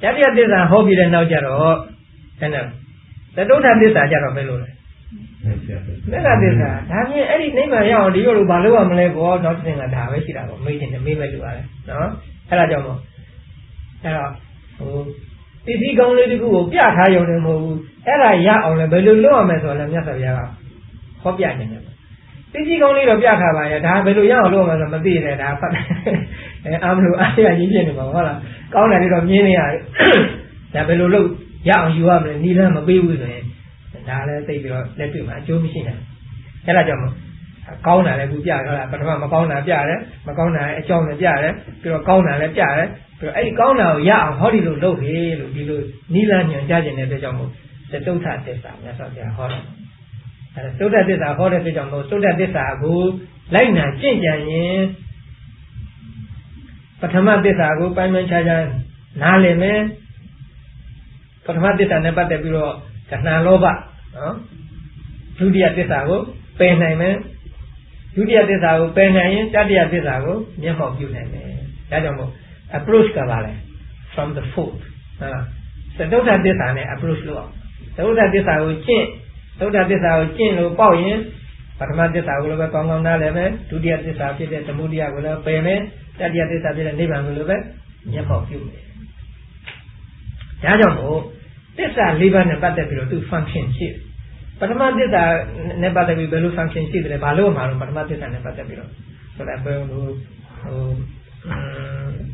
တတ္တိယသစ္စာဟောပြီးတဲ့နောက်ကျတော့အဲ့ဒါသတုဋ္ဌသစ္စာကြတော့ဘယ်လိုလဲမေဃသစ္စာဒါဖြင့်အဲ့ဒီနိဗ္ဗာန်ရအောင်ဒီလိုဘာလို့ရမလဲကောနောက်တစ်သင်ကဒါပဲရှိတာပေါ့မေးတယ်မေးမဲ့လူရတယ်နော်အဲ့ဒါကြောင့်မို့အဲ့တော့ပစ္စည်းကောင်းလေးတခုကိုပြထားရုံနဲ့မဟုတ်ဘူးအဲ့ဒါရအောင်လဲဘယ်လိုလုပ်ရမလဲဆိုတော့လည်းမြတ်စွာဘုရားကဟောပြနေတယ်ပစ္စည်းကောင်းလေးတော့ပြထားပါရဲ့ဒါဘယ်လိုရအောင်လုပ်ရမလဲဆိုမသိနဲ့ဒါဖတ်အာမလို့အားရရင်းပြနေပါဟုတ်လားကောင်းတယ်တော့မြင်နေရတယ်ဒါဘယ်လိုလုပ်ရအောင်ယူရမလဲနီးလမ်းမပေးဘူးဆိုရင်ဒါလည်းသိပြီးတော့လက်တွေ့မှာအကျိုးမရှိနိုင်အဲ့ဒါကြောင့်ကောင်းတာလည်းခုပြထားတာပထမမကောင်းတာပြတယ်မကောင်းတာအကြောင်းလည်းပြတယ်ပြီးတော့ကောင်းတာလည်းပြတယ်ပြီးတော့အဲ့ဒီကောင်းတာကိုရအောင်ဟောဒီလိုလုပ်ဟေးလို့ဒီလိုနီးလမ်းညွှန်ကြားခြင်းတဲ့အတွက်ကြောင့်မို့သတုဋ္ဌသစ္စာမြတ်စွာဘုရားဟောတယ်အဲ့ဒါသုဒ္ဓသစ္စာဟောတဲ့အတွက်ကြောင့်မို့သုဒ္ဓသစ္စာကိုလိုက်နာကျင့်ကြံရင်ပထမသစ္စာကိုပိုင်းပိုင်းခြားခြားနားလည်မယ် ပထမသစ္စာနဲ့ပတ်သက်ပြီးတော့ကဏလောဘနော်ဒုတိယသစ္စာကိုပယ်နိုင်မယ်ဒုတိယသစ္စာကိုပယ်နိုင်ရင်တတိယသစ္စာကိုမျက်မှောက်ပြုနိုင်မယ်ဒါကြောင့်မို့ approach ကပါလဲ from the fourth သတုဋ္ဌသစ္စာနဲ့ approach လုပ်အောင်သတုဋ္ဌသစ္စာကိုကျင့်သတုဋ္ဌသစ္စာကိုကျင့်လို့ပေါက်ရင်ပထမသစ္စာကိုလည်းပဲကောင်းကောင်းနားလည်မယ်ဒုတိယသစ္စာဖြစ်တဲ့သမုဒိယကိုလည်းပယ်မယ်တတိယသစ္စာဖြစ်တဲ့နိဗ္ဗာန်ကိုလည်းပဲမျက်မှောက်ပြုမယ်ဒါကြောင့်မို့သစ္စာ၄ပါးနဲ့ပတ်သက်ပြီးတော့သူ function ရှိတယ်ပထမသစ္စာနဲ့ပတ်သက်ပြီးဘယ်လို function ရှိတယ်လဲဘာလို့မှာတော့ပထမသစ္စာနဲ့ပတ်သက်ပြီးတော့ဆိုတော့ဘယ်လို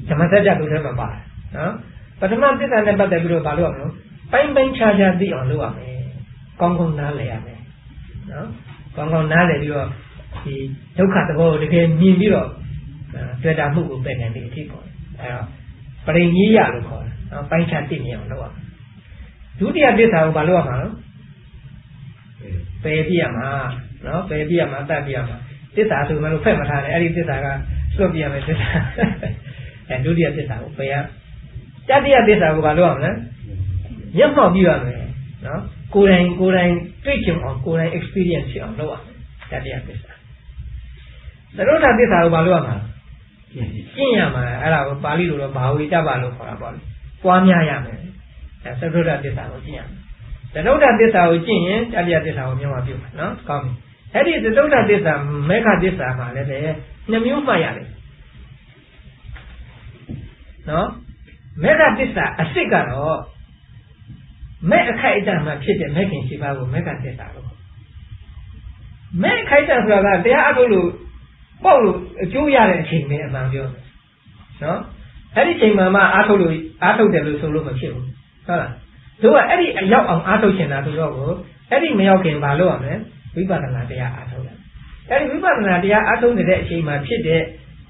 ဓမ္မစကြာတို့ထဲမှာပါတယ်နော်ပထမသစ္စာနဲ့ပတ်သက်ပြီးတော့ဘာလို့ရမလဲပိုင်းပိုင်းခြားခြားသိအောင်လုပ်ရမယ်ကောင်းကောင်းနားလည်ရမယ်နော်ကောင်းကောင်းနားလည်ပြီးတော့ဒီဒုက္ခသဘောကိုတကယ်မြင်ပြီးတော့တွေ့တာမှုကိုပယ်နိုင်တဲ့အဖြစ်ပေါ့အဲတော့ပရိညေယလို့ခေါ်တယ်နော်ပိုင်းခြားသိမြင်အောင်လုပ်ရမယ်ဒုတိယသစ္စာကိုဘာလို့ရမှာလဲပယ်ပြရမှာနော်ပယ်ပြရမှာတတ်ပြရမှာသစ္စာဆိုမှလို့ဖက်မထားနဲ့အဲ့ဒီသစ္စာကစွတ်ပြရမယ်သစ္စာအဲဒုတိယသစ္စာကိုပယ်ရတတိယသစ္စာကိုဘာလို့ရမလဲမျက်မှောက်ပြုရမယ်နော်ကိုယ်တိုင်တွေ့ကြုံအောင်ကိုယ်တိုင် experience ဖြစ်အောင်လုပ်ရမယ်တတိယသစ္စာသရုပ်ထသစ္စာကိုဘာလို့ရမှာကျင့်ရမှာအဲ့ဒါကိုပါဠိလိုတော့ဘာဝေတ္တပါလို့ခေါ်တာပေါ့လေပွားများရမယ်အဲသရုပ်ထသစ္စာကိုကျင့်ရမယ်သရုပ်ထသစ္စာကိုကျင့်ရင်တတိယသစ္စာကိုမျက်မှောက်ပြုမယ်နော်ကောင်းပြီအဲ့ဒီသရုပ်ထသစ္စာမေဃသစ္စာမှာလည်းပဲနှစ်မျိုးမှတ်ရတယ်နော်မေဃသစ္စာအစစ်ကတော့မဲ့အခိုက်အတန့်မှာဖြစ်တဲ့မဲ့ခင်ရှိပါကိုမဲ့ကသစ္စာလို့မဲ့အခိုက်အတန့်ဆိုတာကတရားအထုတ်လို့ပေါက်လို့အကျိုးရတဲ့အချိန်ပဲအမှန်ပြောနော်အဲ့ဒီချိန်မှာမှအားထုတ်တယ်လို့ဆိုလို့မဖြစ်ဘူးဟုတ်လားတို့ကအဲ့ဒီအရောက်အောင်အားထုတ်ချင်တာဆိုတော့ကိုအဲ့ဒီမရောက်ခင်ဘာလုပ်ရမလဲဝိပဿနာတရားအားထုတ်တယ်အဲ့ဒီဝိပဿနာတရားအားထုတ်နေတဲ့အချိန်မှာဖြစ်တဲ့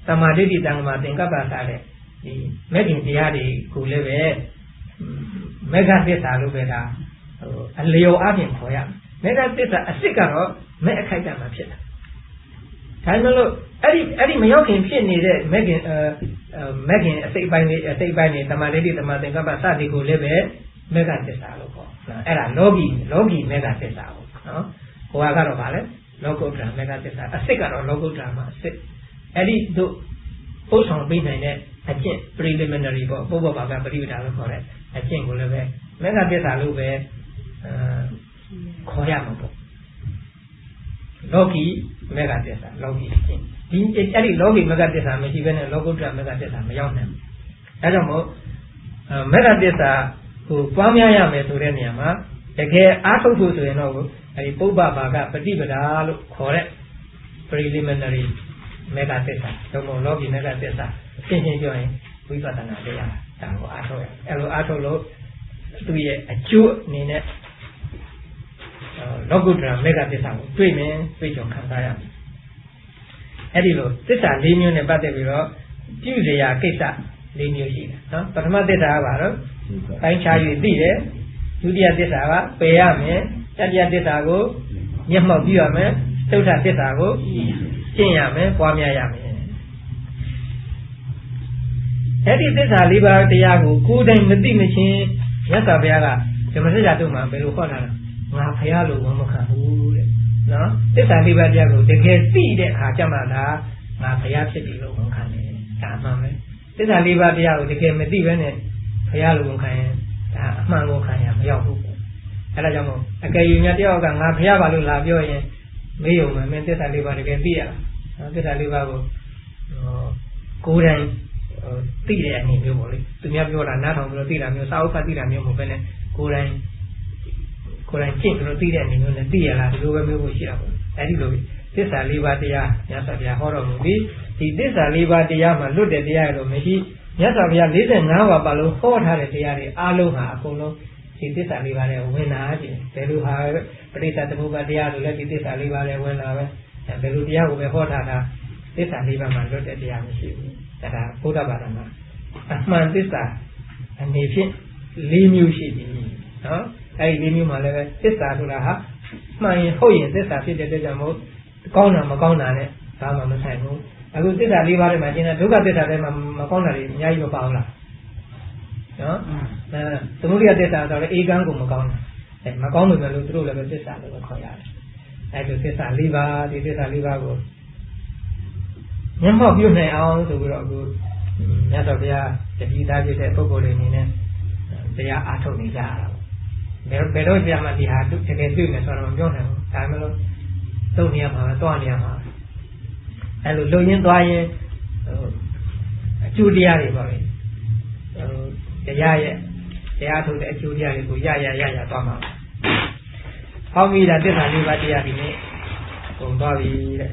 သမာဓိတ္တိတံ္မာသင်္ကပ္ပစာတဲ့ဒီမဲ့ခင်တရားတွေကိုလည်းပဲမေဃသစ္စာလို့ပဲဒါအလျော်အပြင်ခေါ်ရမေဃသစ္စာအစစ်ကတော့မဲ့အခိုက်အတန့်မှာဖြစ်တာဒါမှမဟုတ်အဲ့ဒီမရောက်ခင်ဖြစ်နေတဲ့မဲ့ခင်အစိတ်ပိုင်းတွေသမာဓိတ္တိသမာသင်္ကပ္ပစသည်ကိုလည်းပဲမေဃသစ္စာလို့ခေါ်အဲ့ဒါလောကီမေဃသစ္စာပေါ့နော်ဟိုကတော့ဗာလဲလောကုတ္တရာမေဃသစ္စာအစစ်ကတော့လောကုတ္တရာမှာအစစ်အဲ့ဒီတို့ပို့ဆောင်ပေးနိုင်တဲ့အကျင့် preliminary ပေါ့ပုဗ္ဗဘာကပရိဝိဒါလို့ခေါ်တဲ့အကျင့်ကိုလည်းပဲမေဃသစ္စာလို့ပဲခေါ်ရမှာပေါ့လောကီမေဃသစ္စာလောကီအကျင့်ဒီအဲ့ဒီလောကီမေဃသစ္စာမရှိဘဲနဲ့လောကုတ္တရာမေဃသစ္စာမရောက်နိုင်ဘူးအဲကြောင့်မို့မေဃသစ္စာကိုပွားများရမယ်ဆိုတဲ့နေရာမှာတကယ်အားထုတ်ဖို့ဆိုရင်တော့အဲဒီပုဗ္ဗဘာကပฏิပဒါလို့ခေါ်တဲ့ preliminary မေဃသစ္စာတော့မို့လောကီမေဃသစ္စာရှင်းပြောရင်ဝိပဿနာတရားဒါကိုအားထုတ်ရအဲ့လိုအားထုတ်လို့သူရဲ့အကျိုးအနေနဲ့လောကုတ္တရာမေဃသစ္စာကိုတွေ့မယ်တွေ့ကြုံခံစားရမယ်အဲ့ဒီလိုသစ္စာ၄မျိုးနဲ့ပတ်သက်ပြီးတော့ပြုစရာကိစ္စ၄မျိုးရှိတယ်နော်ပထမသစ္စာကဘာလို့ပိုင်းခြား၍သိတယ်ဒုတိယသစ္စာကပယ်ရမယ်တတိယသစ္စာကိုမျက်မှောက်ပြုရမယ်သုတ္ထသစ္စာကိုကျင့်ရမယ်ပွားများရမယ်အဲ့ဒီသစ္စာ၄ပါးတရားကိုကိုယ်တိုင်မသိမချင်းမြတ်စွာဘုရားကဓမ္မစကြာတို့မှာဘယ်လိုဟောတာလဲငါဘုရားလိုဝန်မခံဘူးတဲ့နော်သစ္စာ၄ပါးတရားကိုတကယ်သိတဲ့အခါကျမှလားငါဘုရားဖြစ်ပြီလို့ဝန်ခံတယ်ဒါမှန်ပဲသစ္စာ၄ပါးတရားကိုတကယ်မသိဘဲနဲ့ဘုရားလိုဝန်ခံရင်ဒါအမှန်ကိုခံရမရောက်ဘူးအဲ့ဒါကြောင့်မို့အကယ်၍များတယောက်ကငါဘုရားပါလို့လာပြောရင်မေးရုံပဲမင်းသစ္စာ၄ပါးတကယ်သိရလားသစ္စာ၄ပါးကိုကိုယ်တိုင်သိတဲ့အနေမျိုးပေါ့လေသူများပြောတာနားထောင်ပြီးတော့သိတာမျိုးစာအုပ်ဖတ်သိတာမျိုးမဟုတ်ဘဲနဲ့ကိုယ်တိုင်ကျင့်ပြီးတော့သိတဲ့အနေမျိုးနဲ့သိရလားဒီလိုပဲမျိုးကိုရှိတာပေါ့အဲဒီလိုသစ္စာ၄ပါးတရားမြတ်စွာဘုရားဟောတော်မူပြီးဒီသစ္စာ၄ပါးတရားမှာလွတ်တဲ့တရားလို့မရှိမြတ်စွာဘုရား45ပါးပါလို့ဟောထားတဲ့တရားတွေအားလုံးဟာအကုန်လုံးဒီသစ္စာ၄ပါးနဲ့ဝင်လာခြင်းဘယ်လိုဟာပရိစ္ဆေသမုပ္ပါတရားလို့လည်းဒီသစ္စာ၄ပါးနဲ့ဝင်လာပဲဘယ်လိုတရားကိုပဲဟောထားတာသစ္စာ၄ပါးမှာလွတ်တဲ့တရားမရှိဘူးဒါဘုရားဘာသာမှာအမှန်သစ္စာအနေဖြင့်၄မျိုးရှိပြီနော်အဲဒီ၄မျိုးမှာလည်းပဲသစ္စာဆိုတာဟာမှန်ရင်ဟုတ်ရင်သစ္စာဖြစ်တဲ့အတွက်ကြောင့်မို့ကောင်းတာမကောင်းတာနဲ့ဘာမှမဆိုင်ဘူးအခုသစ္စာ၄ပါးထဲမှာကျင်းတဲ့ဒုက္ခသစ္စာထဲမှာမကောင်းတာတွေအများကြီးမပါဘူးလား နော်သမုဒိယသစ္စာဆိုတော့အေကံကိုမကောင်းဘူးမကောင်းလို့လည်းသူတို့လည်းပဲသစ္စာလို့ပဲခေါ်ရတယ်အဲ့ဒီသစ္စာ၄ပါးဒီသစ္စာ၄ပါးကိုမျက်မှောက်ပြုနိုင်အောင်ဆိုပြီးတော့အခုမြတ်စွာဘုရားတတိသားဖြစ်တဲ့ပုဂ္ဂိုလ်တွေအနေနဲ့တရားအားထုတ်နေကြရတာပေါ့ဘယ်တော့ကြာမှဒီဟာတကယ်တွေ့မယ်ဆိုတော့မပြောနိုင်ဘူးဒါမှမဟုတ်သုံးနေရမှာတွားနေရမှာအဲ့လိုလုံရင်းသွားရင်အကျိုးတရားတွေပါပဲတရားထုတ်တဲ့အကျိုးတရားတွေကိုရသွားမှာဟောပြီဒါသစ္စာ၄ပါးတရားဒီနေ့ကုန်သွားပြီတဲ့